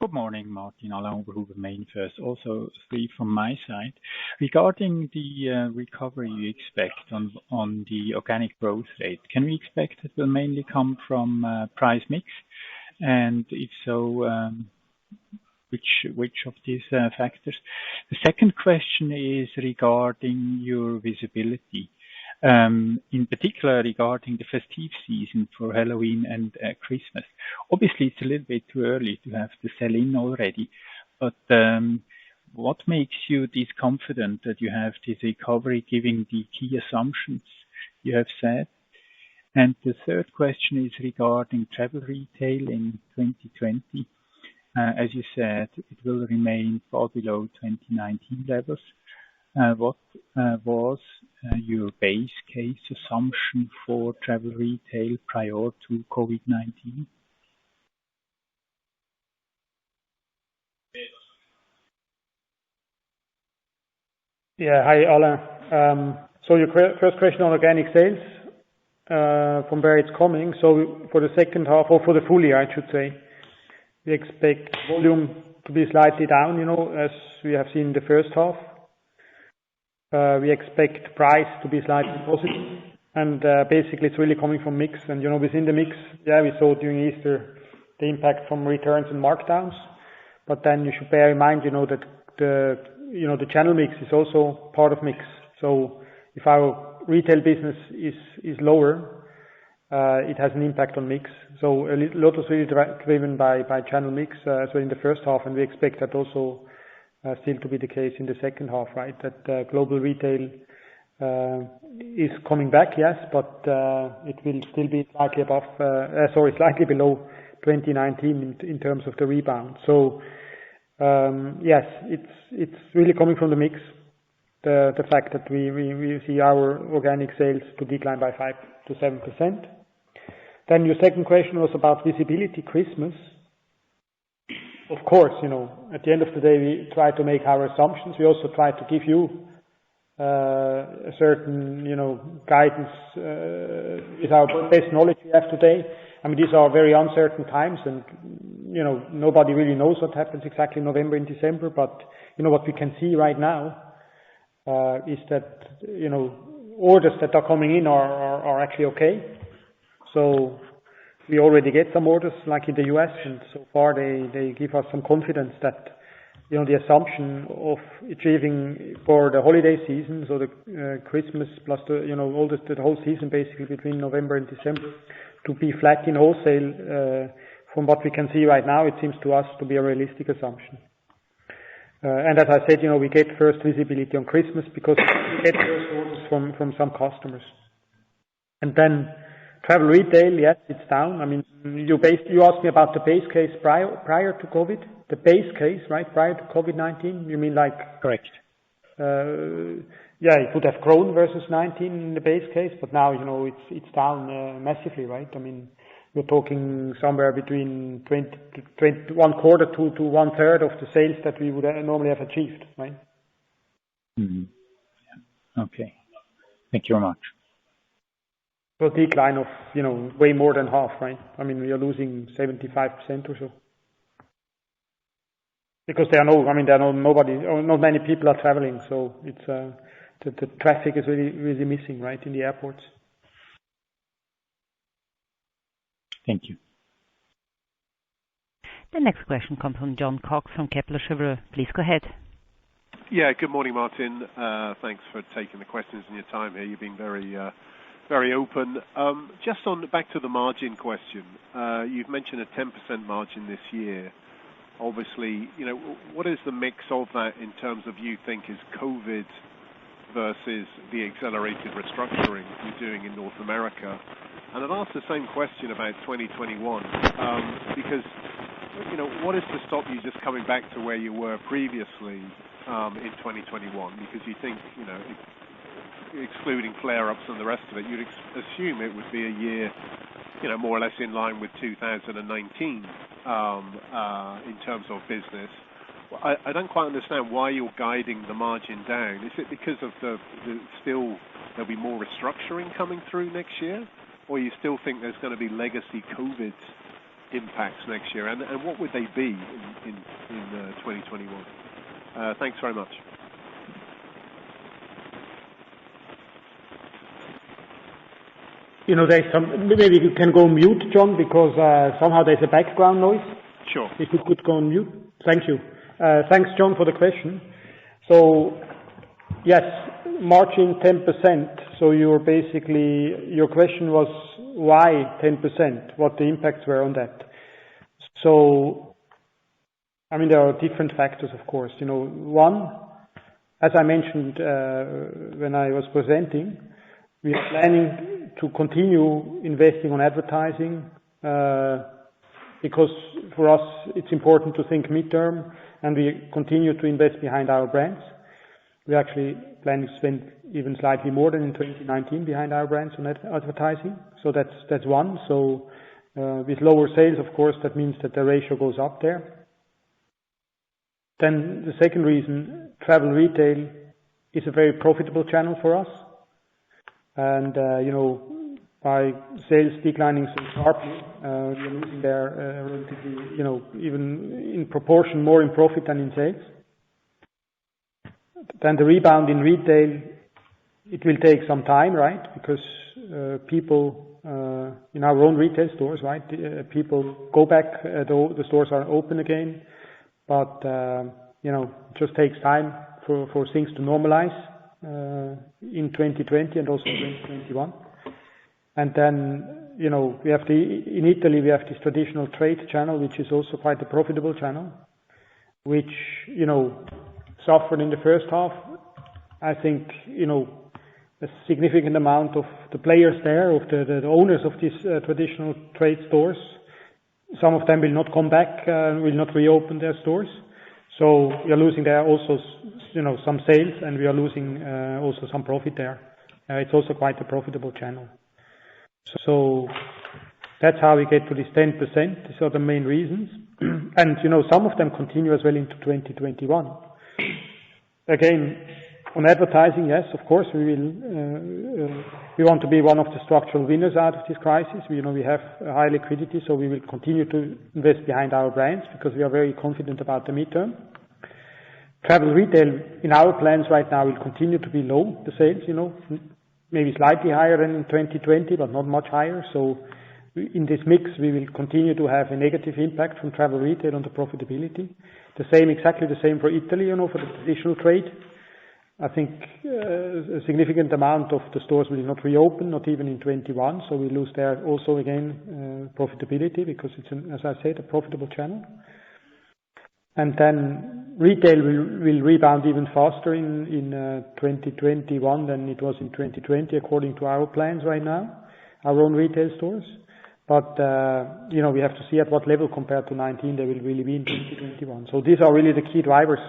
Good morning, Martin. Alain Oberhuber, MainFirst. Also 3 from my side. Regarding the recovery you expect on the organic growth rate, can we expect it will mainly come from price mix? And if so, which of these factors? The second question is regarding your visibility. In particular regarding the festive season for Halloween and Christmas. Obviously, it's a little bit too early to have the sell-in already, but what makes you this confident that you have this recovery, given the key assumptions you have said? And the third question is regarding travel retail in 2020. As you said, it will remain far below 2019 levels. What was your base case assumption for travel retail prior to COVID-19? Yeah, hi Alain. So your first question on organic sales, from where it's coming. So for the second half, or for the full year, I should say, we expect volume to be slightly down, as we have seen in the first half. We expect price to be slightly positive, and basically it's really coming from mix. And within the mix, we saw during Easter the impact from returns and markdowns. But then you should bear in mind, that the channel mix is also part of mix. So if our retail business is lower, it has an impact on mix. So a lot is really driven by channel mix, as well in the first half, and we expect that also still to be the case in the second half, right? That global retail is coming back, yes, but it will still be slightly below 2019 in terms of the rebound. So yes, it's really coming from the mix. The fact that we see our organic sales to decline by 5 to 7%. Then your second question was about visibility Christmas. Of course, at the end of the day, we try to make our assumptions. We also try to give you a certain, guidance with our best knowledge we have today. I mean, these are very uncertain times, and nobody really knows what happens exactly in November and December. But what we can see right now is that orders that are coming in are actually okay. So we already get some orders like in the US, and so far they give us some confidence that the assumption of achieving for the holiday season, so the Christmas plus the all the whole season basically between November and December, to be flat in wholesale. From what we can see right now, it seems to us to be a realistic assumption. And as I said, we get first visibility on Christmas because we get first orders from some customers. And then travel retail, yes, it's down. I mean, you asked me about the base case prior to COVID. The base case, right, prior to COVID-19. You mean like? Correct. It would have grown versus 19 in the base case, but now it's down massively, right? I mean, we're talking somewhere between 1 quarter to 1/3 of the sales that we would normally have achieved, right? Mm-hmm. Yeah. Okay. Thank you very much. So a decline of way more than half, right? I mean, we are losing 75% or so. Because not many people are traveling, so it's the traffic is really, really missing, right, in the airports. Thank you. The next question comes from John Cox from Kepler Cheuvreux. Please go ahead. Yeah, good morning, Martin. Thanks for taking the questions and your time here. You've been very open. Just on back to the margin question. You've mentioned a 10% margin this year. Obviously, what is the mix of that in terms of you think is COVID versus the accelerated restructuring you're doing in North America? And I'd ask the same question about 2021, because what is to stop you just coming back to where you were previously in 2021? Because you think, excluding flare-ups and the rest of it, you'd assume it would be a year, more or less in line with 2019 in terms of business. I don't quite understand why you're guiding the margin down. Is it because of still there'll be more restructuring coming through next year, or you still think there's going to be legacy COVID impacts next year, and what would they be in 2021? Thanks very much. There's maybe you can go mute, John, because somehow there's a background noise. Sure. If you could go on mute. Thank you. Thanks, John, for the question. So, yes, margin 10%. So your question was why 10%? What the impacts were on that? So, there are different factors, of course. One, as I mentioned when I was presenting, we are planning to continue investing on advertising because for us it's important to think midterm, and we continue to invest behind our brands. We actually plan to spend even slightly more than in 2019 behind our brands on advertising. So that's one. So with lower sales, of course, that means that the ratio goes up there. Then the second reason, travel retail is a very profitable channel for us. And, by sales declining so sharply, we're losing there relatively, even in proportion more in profit than in sales. Then the rebound in retail, it will take some time, right? Because people in our own retail stores, right? People go back, the stores are open again, but it just takes time for things to normalize in 2020 and also 2021. And then, we have in Italy, we have this traditional trade channel, which is also quite a profitable channel, which, suffered in the first half. I think, a significant amount of the players there, of the owners of these traditional trade stores, some of them will not come back, will not reopen their stores. So we are losing there also, some sales, and we are losing also some profit there. It's also quite a profitable channel. So that's how we get to this 10%. These are the main reasons. And, some of them continue as well into 2021. Again, on advertising, yes, of course, we want to be one of the structural winners out of this crisis. We have high liquidity, so we will continue to invest behind our brands because we are very confident about the midterm. Travel retail in our plans right now will continue to be low, the sales, maybe slightly higher than in 2020, but not much higher. So in this mix, we will continue to have a negative impact from travel retail on the profitability. Exactly the same for Italy, for the traditional trade. I think a significant amount of the stores will not reopen, not even in 21. So we lose there also again profitability because it's, as I said, a profitable channel. And then retail will rebound even faster in 2021 than it was in 2020, according to our plans right now, our own retail stores. But, we have to see at what level compared to 19 they will really be in 2021. So these are really the key drivers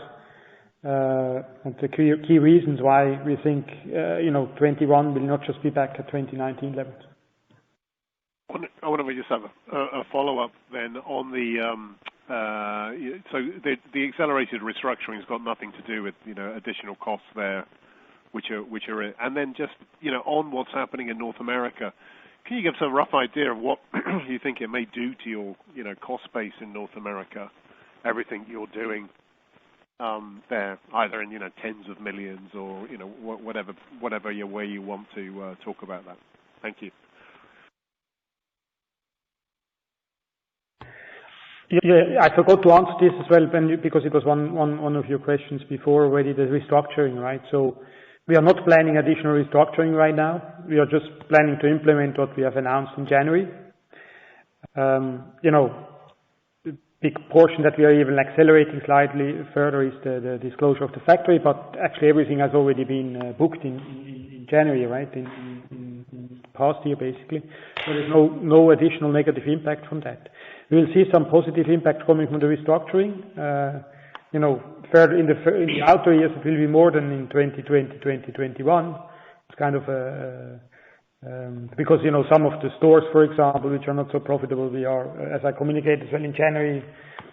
and the key reasons why we think, 21 will not just be back at 2019 levels. I want to just have a follow-up then on so the accelerated restructuring has got nothing to do with, additional costs there, which are and then just, on what's happening in North America. Can you give some rough idea of what you think it may do to your, cost base in North America? Everything you're doing there, either in, tens of millions or, whatever way you want to talk about that. Thank you. Yeah, I forgot to answer this as well, Ben, because it was one of your questions before already, the restructuring, right? So we are not planning additional restructuring right now. We are just planning to implement what we have announced in January. The big portion that we are even accelerating slightly further is the disclosure of the factory, but actually everything has already been booked in January, right? In past year, basically. So there's no additional negative impact from that. We will see some positive impact coming from the restructuring. Further in the outer years, it will be more than in 2020, 2021. It's kind of because, some of the stores, for example, which are not so profitable, we are, as I communicated as well in January,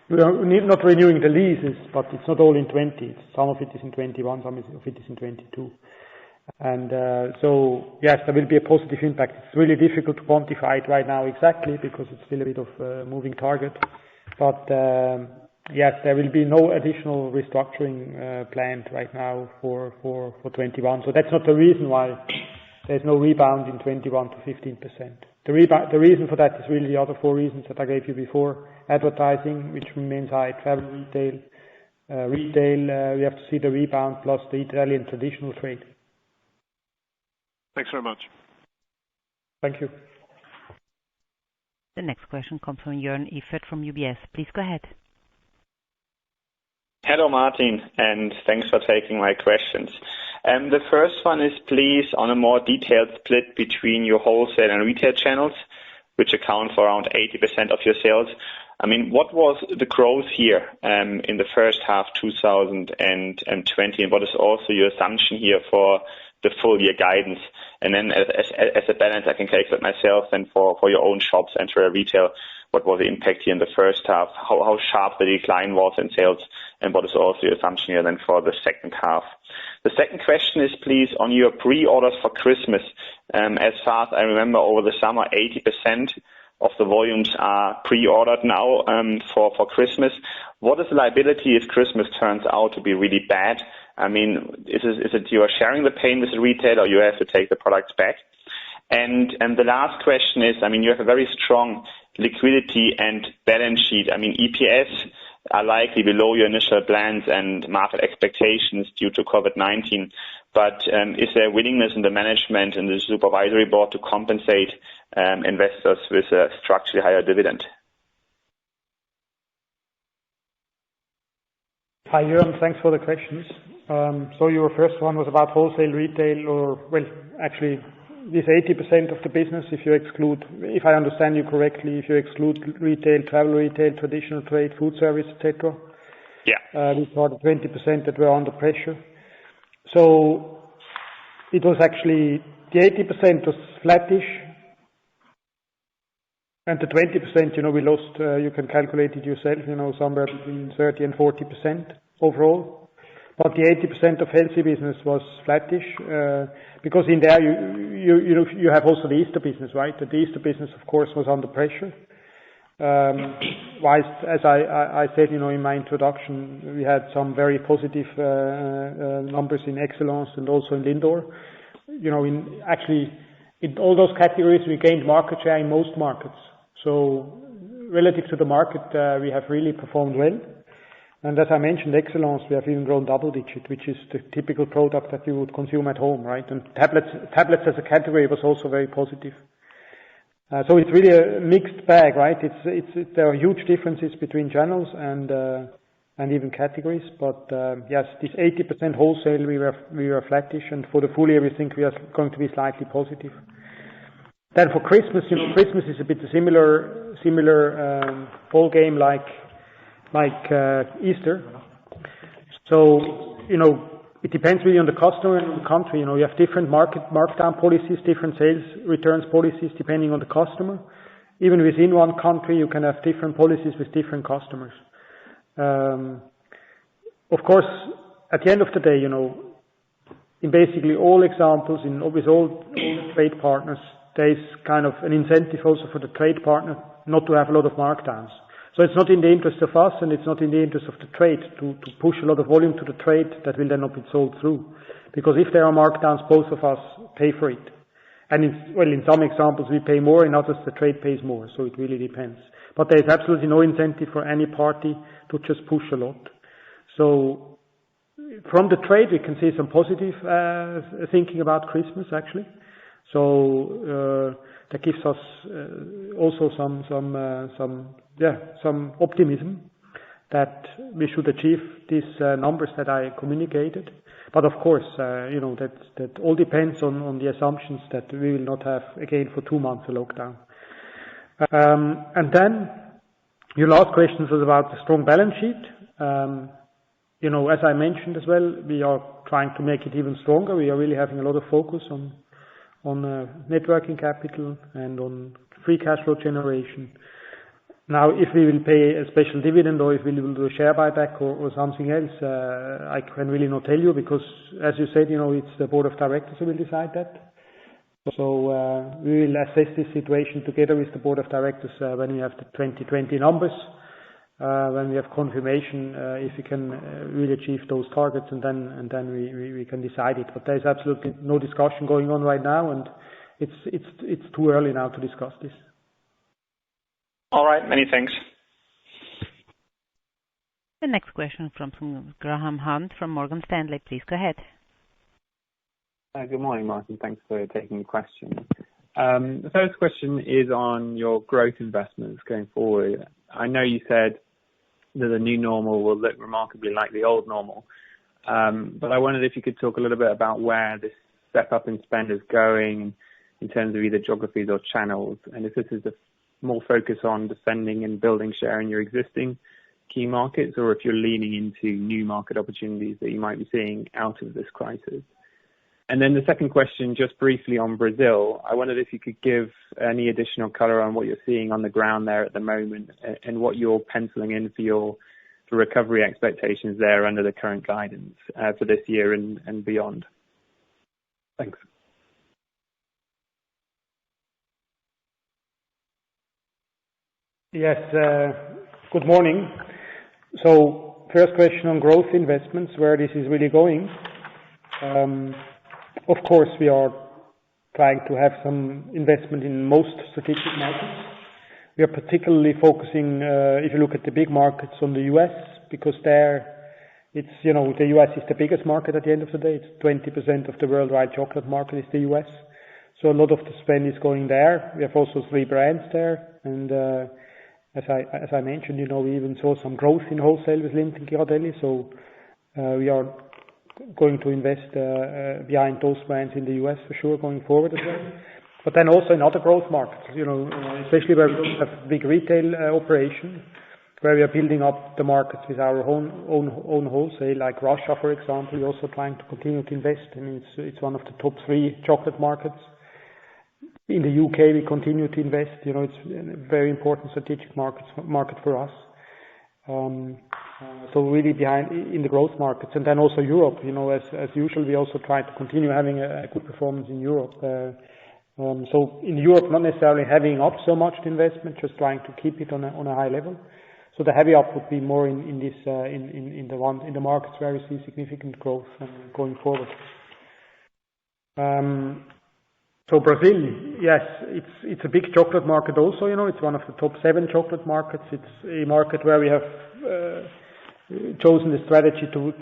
we are not renewing the leases, but it's not all in 20. Some of it is in 21, some of it is in 22. And so, yes, there will be a positive impact. It's really difficult to quantify it right now exactly because it's still a bit of a moving target. But yes, there will be no additional restructuring planned right now for 21. So that's not the reason why there's no rebound in 21 to 15%. The reason for that is really the other four reasons that I gave you before. Advertising, which remains high, travel retail. We have to see the rebound plus the Italian traditional trade. Thanks very much. Thank you. The next question comes from Jörn Iffert from UBS. Please go ahead. Hello, Martin, and thanks for taking my questions. The first one is, please, on a more detailed split between your wholesale and retail channels, which account for around 80% of your sales. I mean, what was the growth here in the first half 2020, and what is also your assumption here for the full year guidance? And then as a balance, I can calculate myself, and for your own shops and for retail, what was the impact here in the first half, how sharp the decline was in sales, and what is also your assumption here then for the second half? The second question is, please, on your pre-orders for Christmas. As far as I remember, over the summer, 80% of the volumes are pre-ordered now for Christmas. What is the liability if Christmas turns out to be really bad? I mean, is it you are sharing the pain with the retailer, or you have to take the products back? And the last question is, I mean, you have a very strong liquidity and balance sheet. I mean, EPS are likely below your initial plans and market expectations due to COVID-19. But is there willingness in the management and the supervisory board to compensate investors with a structurally higher dividend? Hi, Jörn. Thanks for the questions. So your first one was about wholesale, retail, actually this 80% of the business, if I understand you correctly, if you exclude retail, travel retail, traditional trade, food service, etc. Yeah. These are the 20% that were under pressure. So it was actually, the 80% was flattish, and the 20%, we lost, you can calculate it yourself, somewhere between 30 and 40% overall. But the 80% of healthy business was flattish, because in there you have also the Easter business, right? The Easter business, of course, was under pressure. Whilst, as I said, in my introduction, we had some very positive numbers in Excellence and also in Lindt. In all those categories, we gained market share in most markets. So relative to the market, we have really performed well. And as I mentioned, Excellence, we have even grown double digit, which is the typical product that you would consume at home, right? And tablets as a category was also very positive. So it's really a mixed bag, right? There are huge differences between channels and even categories. But yes, this 80% wholesale, we were flattish, and for the full year, we think we are going to be slightly positive. Then for Christmas, Christmas is a bit similar ball game like Easter. So, it depends really on the customer and the country. You have different markdown policies, different sales returns policies depending on the customer. Even within one country, you can have different policies with different customers. Of course, at the end of the day, in basically all examples, with all the trade partners, there is kind of an incentive also for the trade partner not to have a lot of markdowns. So it's not in the interest of us, and it's not in the interest of the trade to push a lot of volume to the trade that will then not be sold through. Because if there are markdowns, both of us pay for it. And in some examples we pay more, in others the trade pays more, so it really depends. But there is absolutely no incentive for any party to just push a lot. So from the trade we can see some positive thinking about Christmas actually. So that gives us also some optimism that we should achieve these numbers that I communicated. But of course, that all depends on the assumptions that we will not have again for 2 months a lockdown. And then your last question was about the strong balance sheet. As I mentioned as well, we are trying to make it even stronger. We are really having a lot of focus on net working capital and on free cash flow generation. Now, if we will pay a special dividend or if we will do a share buyback or something else, I can really not tell you because, as you said, it's the board of directors who will decide that. So we will assess this situation together with the board of directors when we have the 2020 numbers, when we have confirmation if we can really achieve those targets, and then we can decide it. But there is absolutely no discussion going on right now, and it's too early now to discuss this. All right, many thanks. The next question from Graham Hunt from Morgan Stanley. Please go ahead. Good morning, Martin. Thanks for taking the question. The first question is on your growth investments going forward. I know you said that the new normal will look remarkably like the old normal, but I wondered if you could talk a little bit about where this step up in spend is going in terms of either geographies or channels, and if this is more focus on defending and building share in your existing key markets, or if you're leaning into new market opportunities that you might be seeing out of this crisis. And then the second question, just briefly on Brazil, I wondered if you could give any additional color on what you're seeing on the ground there at the moment and what you're penciling in for recovery expectations there under the current guidance for this year and beyond. Thanks. Yes, good morning. So first question on growth investments, where this is really going. Of course, we are trying to have some investment in most strategic markets. We are particularly focusing, if you look at the big markets, on the US, because there it's, the US is the biggest market at the end of the day. It's 20% of the worldwide chocolate market is the US. So a lot of the spend is going there. We have also 3 brands there, and as I mentioned, we even saw some growth in wholesale with Lindt and Ghirardelli. So we are going to invest behind those brands in the US for sure going forward as well. But then also in other growth markets, especially where we don't have big retail operation, where we are building up the markets with our own wholesale, like Russia, for example. We're also trying to continue to invest. I mean, it's one of the top 3 chocolate markets. In the UK, we continue to invest. It's a very important strategic market for us. So really behind in the growth markets, and then also Europe. As usual, we also try to continue having a good performance in Europe. So in Europe, not necessarily having up so much the investment, just trying to keep it on a high level. So the heavy up would be more in the markets where we see significant growth going forward. So Brazil, yes, it's a big chocolate market also. It's one of the top 7 chocolate markets. It's a market where we have chosen the strategy to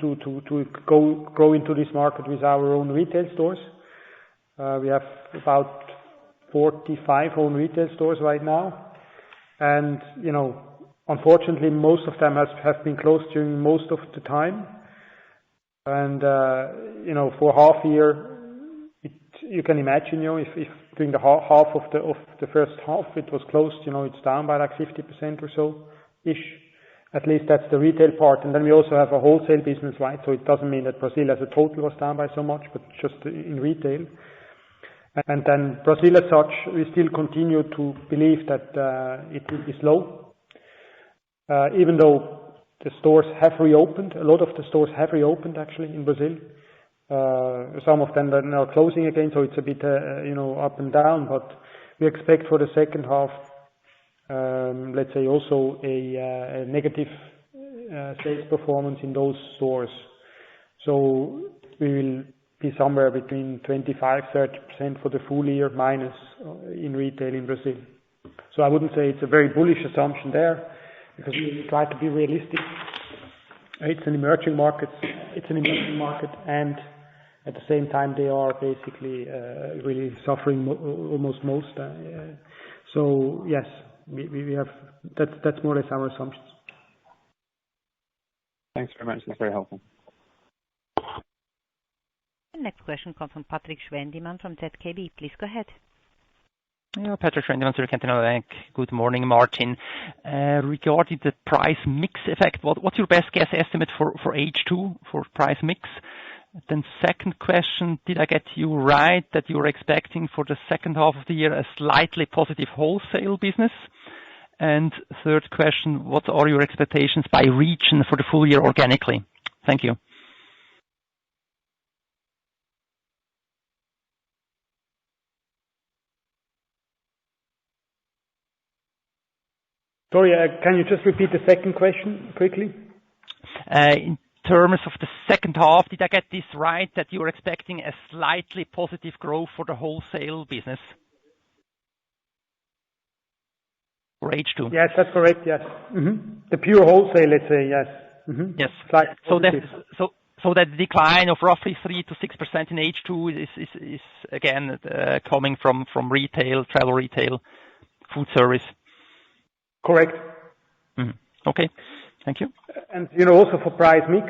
grow into this market with our own retail stores. We have about 45 own retail stores right now, and unfortunately most of them have been closed during most of the time, and for half year. You can imagine, if during the half of the first half it was closed, it's down by like 50% or so ish. At least that's the retail part, and then we also have a wholesale business, right? So it doesn't mean that Brazil as a total was down by so much, but just in retail. And then Brazil as such, we still continue to believe that it will be slow, even though the stores have reopened. A lot of the stores have reopened actually in Brazil. Some of them are now closing again, so it's a bit, up and down, but we expect for the second half, let's say also a negative sales performance in those stores. So we will be somewhere between 25-30% for the full year minus in retail in Brazil. So I wouldn't say it's a very bullish assumption there, because we try to be realistic. It's an emerging market, and at the same time they are basically really suffering almost most. So yes, we have that's more or less our assumptions. Thanks very much. That's very helpful. The next question comes from Patrick Schwendimann from ZKB. Please go ahead. Yeah, Patrick Schwendimann, Zürcher Kantonalbank. Good morning, Martin. Regarding the price mix effect, what's your best guess estimate for H2 for price mix? Then second question, did I get you right that you're expecting for the second half of the year a slightly positive wholesale business? And third question, what are your expectations by region for the full year organically? Thank you. Sorry, can you just repeat the second question quickly? In terms of the second half, did I get this right, that you're expecting a slightly positive growth for the wholesale business? For H2? Yes, that's correct, yes. The pure wholesale, let's say, yes. Yes. Slightly positive. So that decline of roughly 3-6% in H2 is again coming from retail, travel retail, food service? Correct. Okay, thank you. And, also for price mix,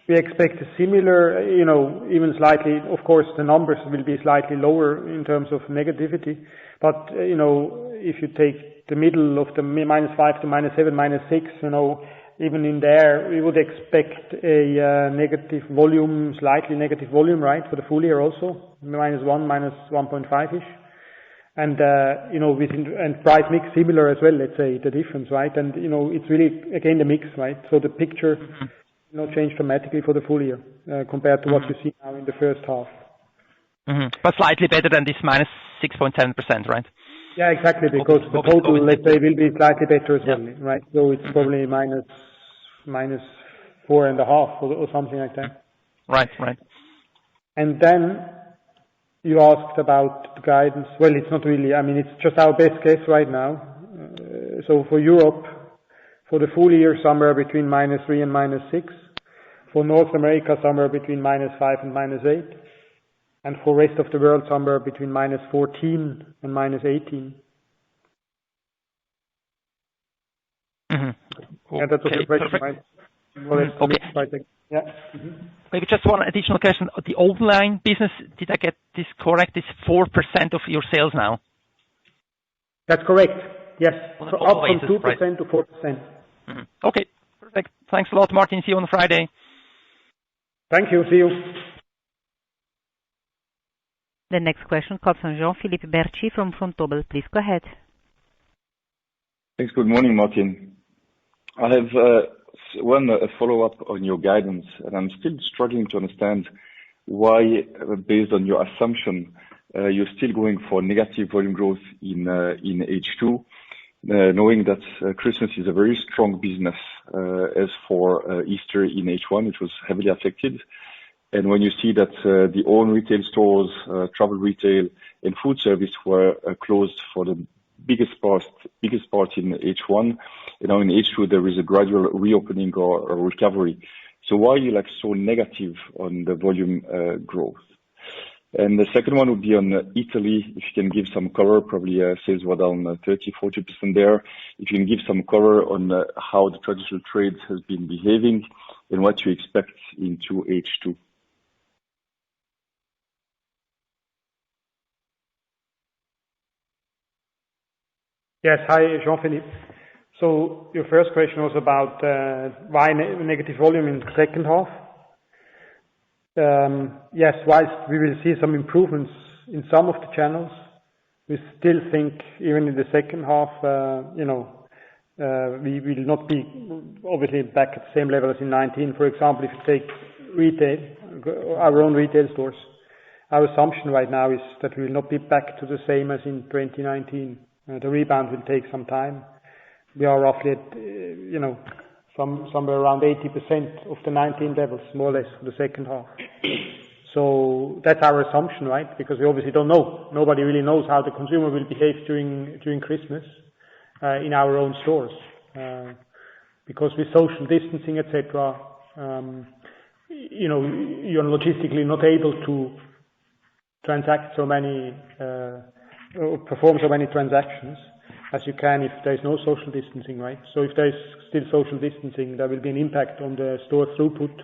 we expect a similar, even slightly, of course, the numbers will be slightly lower in terms of negativity. But, if you take the middle of the -5 to -7, -6, even in there, we would expect a negative volume, slightly negative volume, right, for the full year also, -1, -1.5-ish. And, and price mix similar as well, let's say, the difference, right? And, it's really, again, the mix, right? So the picture change dramatically for the full year, compared to what you see now in the first half. But slightly better than this -6.7%, right? Yeah, exactly, because the total, let's say, will be slightly better as well, right? So it's probably -4.5 or something like that. Right. And then you asked about the guidance. Well, it's not really, it's just our best guess right now. So for Europe, for the full year, somewhere between -3 and -6. For North America, somewhere between -5 and -8. And for rest of the world, somewhere between -14 and -18. Yeah, that was your question, right? Okay. Yeah. Maybe just one additional question. The online business, did I get this correct? Is 4% of your sales now? That's correct. Yes. So up from 2% to 4%. Okay, perfect. Thanks a lot, Martin. See you on Friday. Thank you. See you. The next question comes from Jean-Philippe Bertschy from Vontobel. Please go ahead. Thanks. Good morning, Martin. I have a follow-up on your guidance, and I'm still struggling to understand why, based on your assumption, you're still going for negative volume growth in H2, knowing that Christmas is a very strong business, as for Easter in H1, which was heavily affected. And when you see that the own retail stores, travel retail, and food service were closed for the biggest part in H1, in H2 there is a gradual reopening or recovery. So why are you so negative on the volume growth? And the second one would be on Italy. If you can give some color, probably sales were down 30-40% there. If you can give some color on how the traditional trade has been behaving and what you expect into H2. Yes. Hi, Jean-Philippe. So your first question was about why negative volume in the second half. Yes, whilst we will see some improvements in some of the channels, we still think even in the second half, we will not be obviously back at the same level as in 2019. For example, if you take retail, our own retail stores, our assumption right now is that we will not be back to the same as in 2019. The rebound will take some time. We are roughly at, somewhere around 80% of the 19 levels, more or less, for the second half. So that's our assumption, right? Because we obviously don't know. Nobody really knows how the consumer will behave during Christmas in our own stores. Because with social distancing, etc., you're logistically not able to transact so many, or perform so many transactions as you can if there's no social distancing, right? So if there's still social distancing, there will be an impact on the store throughput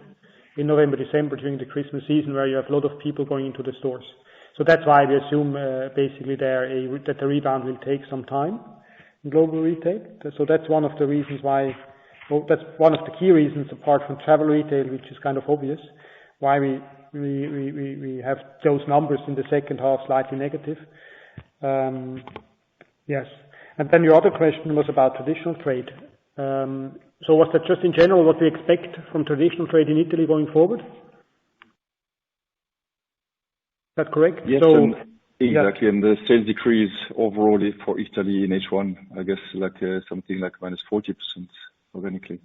in November, December during the Christmas season, where you have a lot of people going into the stores. So that's why we assume basically that the rebound will take some time in global retail. So that's one of the reasons why, well, that's one of the key reasons, apart from travel retail, which is kind of obvious, why we have those numbers in the second half slightly negative. Yes. And then your other question was about traditional trade. So was that just in general what we expect from traditional trade in Italy going forward? Is that correct? Yes, so, exactly. And the sales decrease overall for Italy in H1, I guess something like minus 40% organically.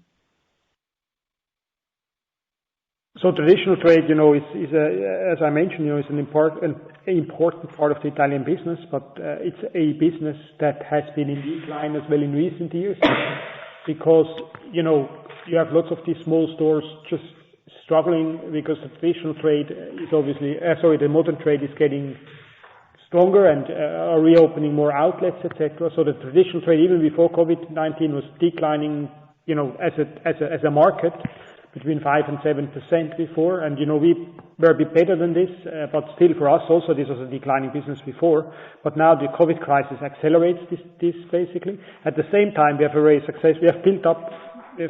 So traditional trade, is as I mentioned, is an important part of the Italian business, but it's a business that has been in decline as well in recent years, because you have lots of these small stores just struggling because the traditional trade is obviously, the modern trade is getting stronger and are reopening more outlets, etc. So the traditional trade, even before COVID-19, was declining, as a market, between 5 and 7% before, and we were a bit better than this, but still for us also this was a declining business before. But now the COVID crisis accelerates this basically. At the same time, we have a very success. We have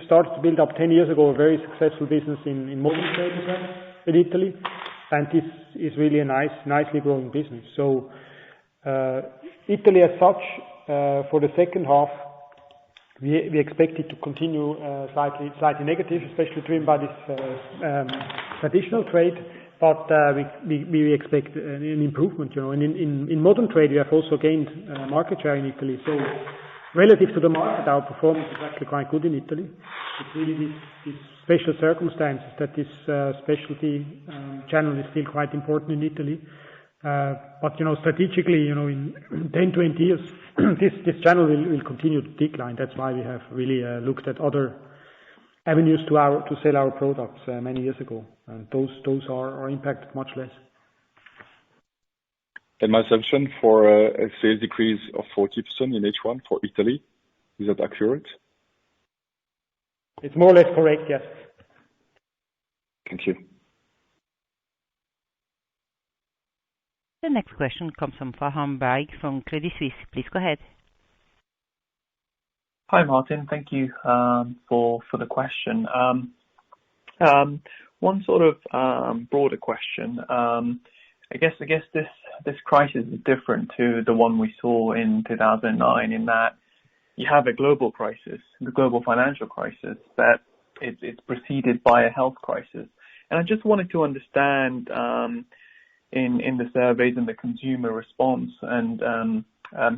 started to build up 10 years ago a very successful business in modern trade as well in Italy, and this is really a nicely growing business. So Italy as such, for the second half, we expect it to continue slightly negative, especially driven by this traditional trade. But we expect an improvement. And in modern trade, we have also gained market share in Italy. So relative to the market, our performance is actually quite good in Italy. It's really these special circumstances that this specialty channel is still quite important in Italy. But strategically, in 10, 20 years, this channel will continue to decline. That's why we have really looked at other avenues to sell our products many years ago, and those are impacted much less. And my assumption for a sales decrease of 40% in H1 for Italy, is that accurate? It's more or less correct, yes. Thank you. The next question comes from Faham Baig from Credit Suisse. Please go ahead. Hi, Martin. Thank you for the question. One sort of broader question. I guess this crisis is different to the one we saw in 2009, in that you have a global crisis, the global financial crisis, that it's preceded by a health crisis. And I just wanted to understand, in the surveys and the consumer response and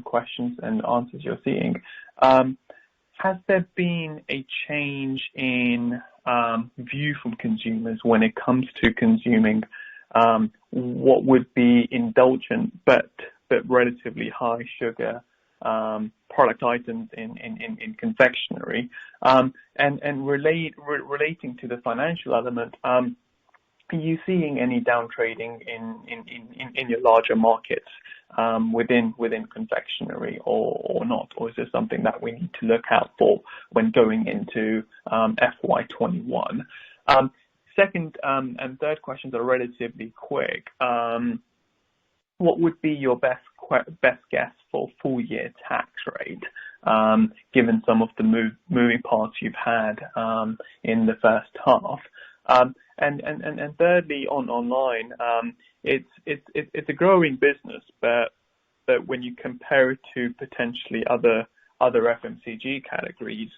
questions and answers you're seeing, has there been a change in view from consumers when it comes to consuming what would be indulgent but relatively high sugar product items in confectionery, and relating to the financial element? Are you seeing any down trading in your larger markets within confectionery or not? Or is this something that we need to look out for when going into FY21? Second and third questions are relatively quick. What would be your best guess for full year tax rate, given some of the moving parts you've had in the first half? And thirdly, online, it's a growing business, but when you compare it to potentially other FMCG categories,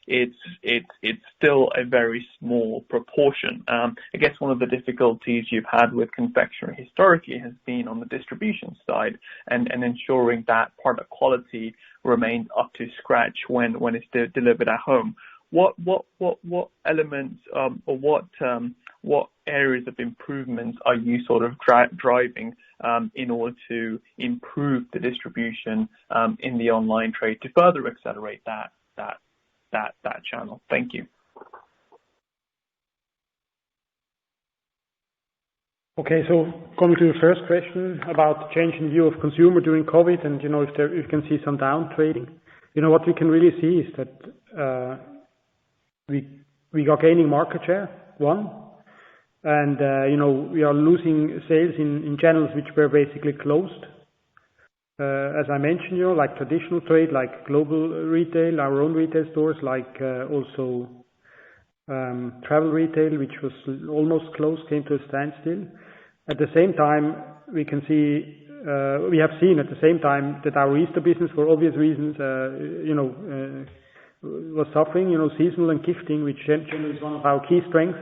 it's still a very small proportion. I guess one of the difficulties you've had with confectionery historically has been on the distribution side and ensuring that product quality remains up to scratch when it's delivered at home. What elements or what areas of improvements are you sort of driving in order to improve the distribution in the online trade to further accelerate that channel? Thank you. Okay, so coming to the first question about the change in view of consumer during COVID, and if you can see some down trading. What we can really see is that we are gaining market share, one, and we are losing sales in channels which were basically closed. As I mentioned, like traditional trade, like global retail, our own retail stores, like also travel retail, which was almost closed, came to a standstill. At the same time, we have seen at the same time that our Easter business, for obvious reasons, was suffering. Seasonal and gifting, which generally is one of our key strengths,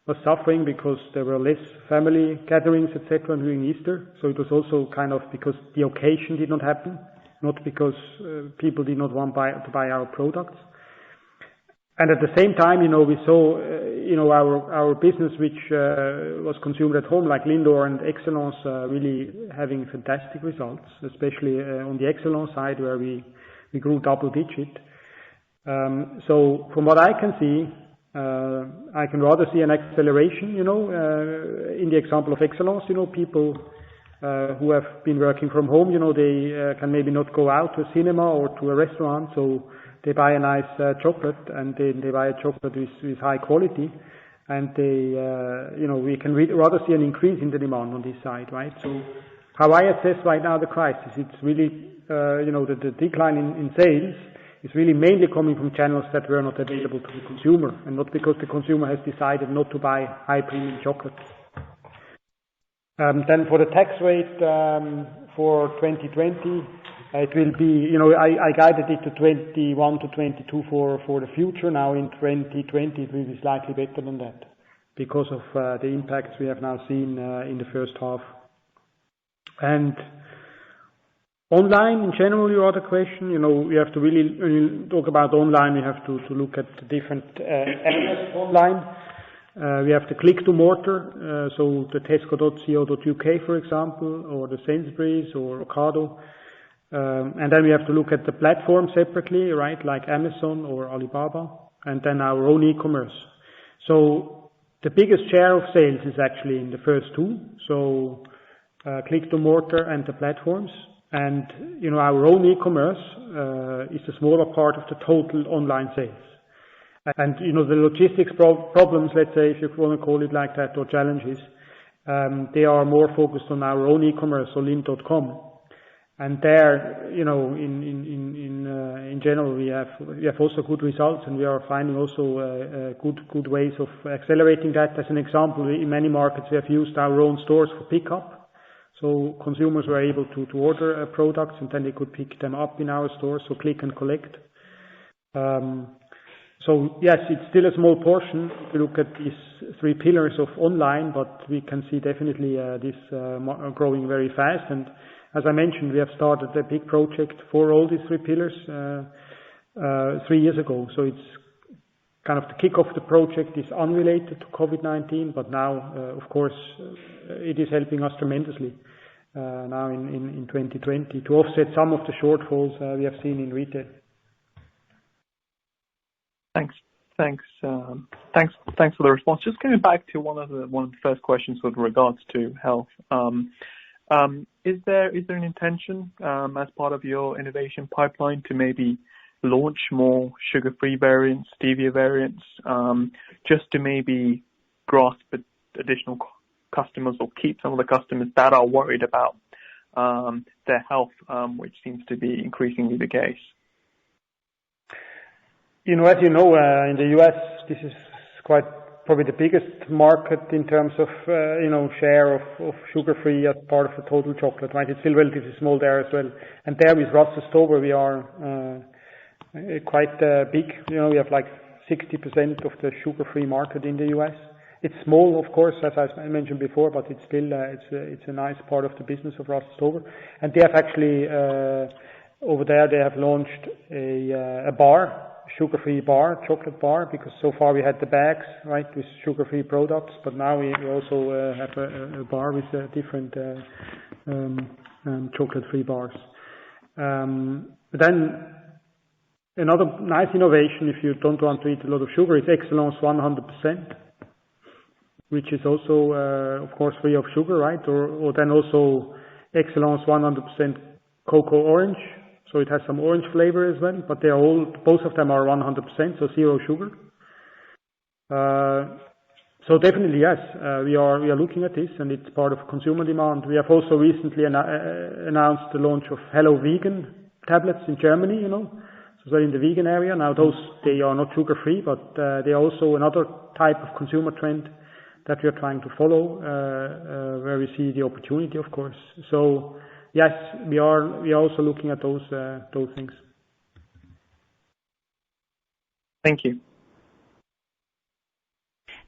was suffering because there were less family gatherings, etc., during Easter. So it was also kind of because the occasion did not happen, not because people did not want to buy our products. And at the same time, we saw, our business which was consumed at home, like Lindt and Excellence, really having fantastic results, especially on the Excellence side where we grew double digit. So from what I can see, I can rather see an acceleration, in the example of Excellence, people who have been working from home, they can maybe not go out to a cinema or to a restaurant, so they buy a nice chocolate, and they buy a chocolate with high quality, and we can rather see an increase in the demand on this side, right? So how I assess right now the crisis, it's really, the decline in sales is really mainly coming from channels that were not available to the consumer, and not because the consumer has decided not to buy high premium chocolate. Then for the tax rate for 2020, it will be, I guided it to 21 to 22 for the future. Now in 2020 it will be slightly better than that because of the impacts we have now seen in the first half. And online in general, your other question, we have to really, when you talk about online, we have to look at the different areas online. We have the click to mortar, so the Tesco.co.uk, for example, or the Sainsbury's or Ocado. And then we have to look at the platform separately, right, like Amazon or Alibaba, and then our own e-commerce. So the biggest share of sales is actually in the first two, so click to mortar and the platforms. And, our own e-commerce is a smaller part of the total online sales. And, the logistics problems, let's say, if you want to call it like that, or challenges, they are more focused on our own e-commerce, so Lindt.com. And there, in general, we have also good results, and we are finding also good ways of accelerating that. As an example, in many markets we have used our own stores for pickup, so consumers were able to order products and then they could pick them up in our stores, so click and collect. So yes, it's still a small portion if you look at these three pillars of online, but we can see definitely this growing very fast. And as I mentioned, we have started a big project for all these three pillars 3 years ago. So it's kind of the kick of the project is unrelated to COVID-19, but now, of course, it is helping us tremendously now in 2020 to offset some of the shortfalls we have seen in retail. Thanks for the response. Just going back to one of the first questions with regards to health. Is there an intention as part of your innovation pipeline to maybe launch more sugar-free variants, stevia variants, just to maybe grasp additional customers or keep some of the customers that are worried about their health, which seems to be increasingly the case? As you know, in the US, this is quite probably the biggest market in terms of, share of sugar-free as part of the total chocolate, right? It's still relatively small there as well. And there with Russell Stover, we are quite big. We have like 60% of the sugar-free market in the US. It's small, of course, as I mentioned before, but it's still, it's a nice part of the business of Russell Stover. And they have actually, over there, they have launched a bar, sugar-free bar, chocolate bar, because so far we had the bags, right, with sugar-free products, but now we also have a bar with different chocolate-free bars. Then another nice innovation, if you don't want to eat a lot of sugar, is Excellence 100%, which is also, of course, free of sugar, right? Or then also Excellence 100% cocoa orange. So it has some orange flavor as well, but both of them are 100%, so zero sugar. So definitely, yes, we are looking at this, and it's part of consumer demand. We have also recently announced the launch of Hello Vegan tablets in Germany, so they're in the vegan area. Now they are not sugar-free, but they are also another type of consumer trend that we are trying to follow, where we see the opportunity, of course. So yes, we are also looking at those things. Thank you.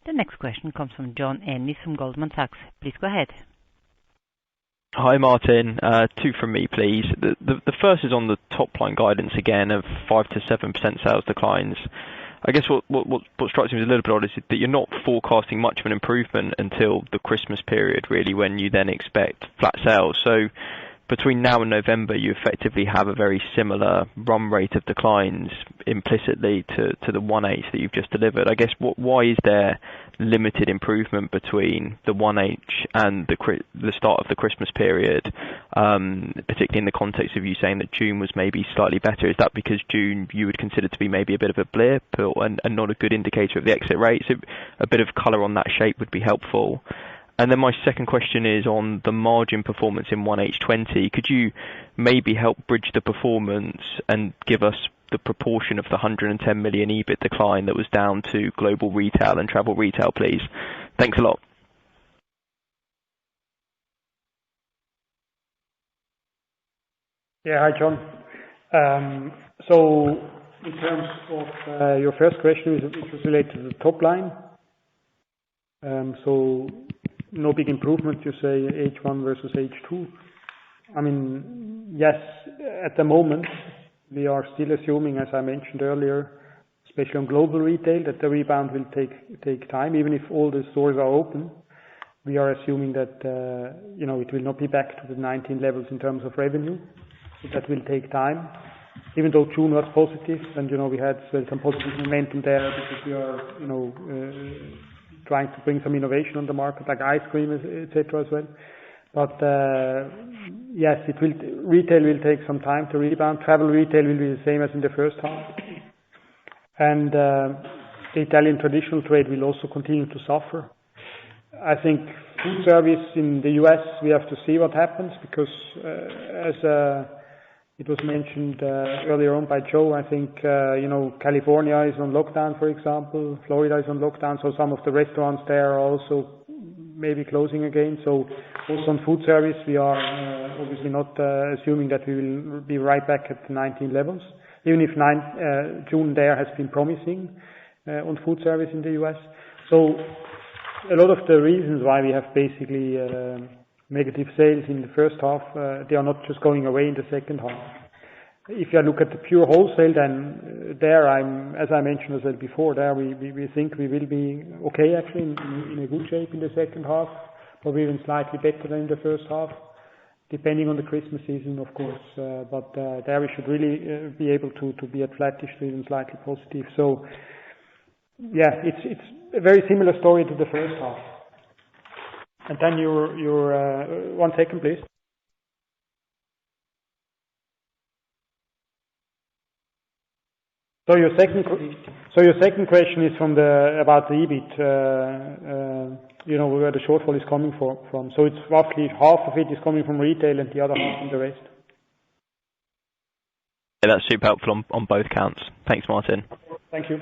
The next question comes from John Ennis from Goldman Sachs. Please go ahead. Hi, Martin. Two from me, please. The first is on the top line guidance again of 5 to 7% sales declines. I guess what strikes me as a little bit odd is that you're not forecasting much of an improvement until the Christmas period, really, when you then expect flat sales. So between now and November, you effectively have a very similar run rate of declines implicitly to the 1H that you've just delivered. I guess why is there limited improvement between the 1H and the start of the Christmas period, particularly in the context of you saying that June was maybe slightly better? Is that because June you would consider to be maybe a bit of a blip and not a good indicator of the exit rate? So a bit of colour on that shape would be helpful. And then my second question is on the margin performance in 1H20. Could you maybe help bridge the performance and give us the proportion of the 110 million EBIT decline that was down to global retail and travel retail, please? Thanks a lot. Yeah, hi, John. So in terms of your first question, which was related to the top line, so no big improvement, you say, H1 versus H2. I mean, yes, at the moment, we are still assuming, as I mentioned earlier, especially on global retail, that the rebound will take time. Even if all the stores are open, we are assuming that, it will not be back to the 19 levels in terms of revenue. So that will take time. Even though June was positive, and, we had some positive momentum there because we are, trying to bring some innovation on the market, like ice cream, etc. as well. But yes, retail will take some time to rebound. Travel retail will be the same as in the first half. And the Italian traditional trade will also continue to suffer. I think food service in the US, we have to see what happens because as it was mentioned earlier on by Joe, I think, California is on lockdown, for example. Florida is on lockdown, so some of the restaurants there are also maybe closing again. So also on food service, we are obviously not assuming that we will be right back at the 19 levels, even if June there has been promising on food service in the US. So a lot of the reasons why we have basically negative sales in the first half, they are not just going away in the second half. If you look at the pure wholesale, then there as I mentioned as well before, there we think we will be okay actually in a good shape in the second half, probably even slightly better than in the first half, depending on the Christmas season, of course. But there we should really be able to be at flattish to even slightly positive. So yeah, it's a very similar story to the first half. And then your 1 second, please. So your second question is about the EBIT, where the shortfall is coming from. So it's roughly half of it is coming from retail and the other half from the rest. Yeah, that's super helpful on both counts. Thanks, Martin. Thank you.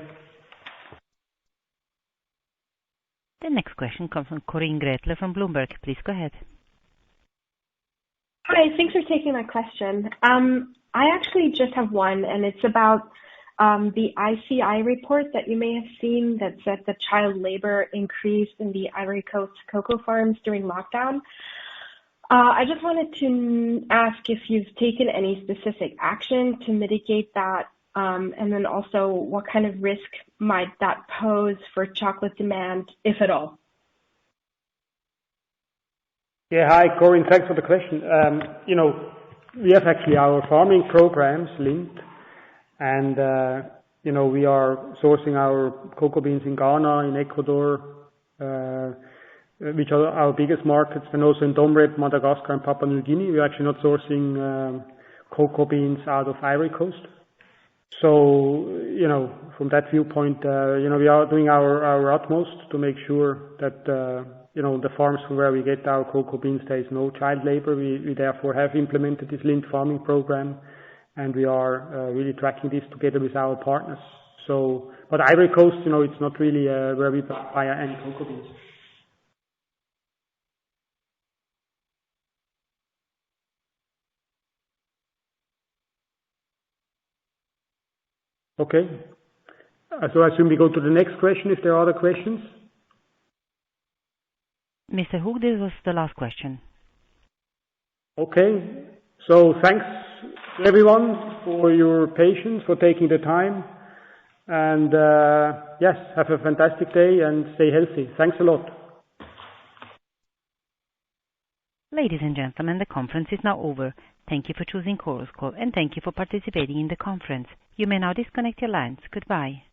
The next question comes from Corinne Gretler from Bloomberg. Please go ahead. Hi, thanks for taking my question. I actually just have one, and it's about the ICI report that you may have seen that said that child labor increased in the Ivory Coast cocoa farms during lockdown. I just wanted to ask if you've taken any specific action to mitigate that And then also, what kind of risk might that pose for chocolate demand, if at all? Yeah, hi, Corinne. Thanks for the question. We have actually our farming programs, Lindt, and we are sourcing our cocoa beans in Ghana, in Ecuador, which are our biggest markets, and also in Domrep, Madagascar, and Papua New Guinea. We're actually not sourcing cocoa beans out of Ivory Coast. So, from that viewpoint, we are doing our utmost to make sure that the farms from where we get our cocoa beans, there is no child labor. We therefore have implemented this Lindt farming program, and we are really tracking this together with our partners. So, but Ivory Coast, it's not really where we buy any cocoa beans. Okay. So I assume we go to the next question if there are other questions. Mr. Hook, this was the last question. Okay. So thanks everyone for your patience, for taking the time. And yes, have a fantastic day and stay healthy. Thanks a lot. Ladies and gentlemen, the conference is now over. Thank you for choosing Chorus Call and thank you for participating in the conference. You may now disconnect your lines. Goodbye.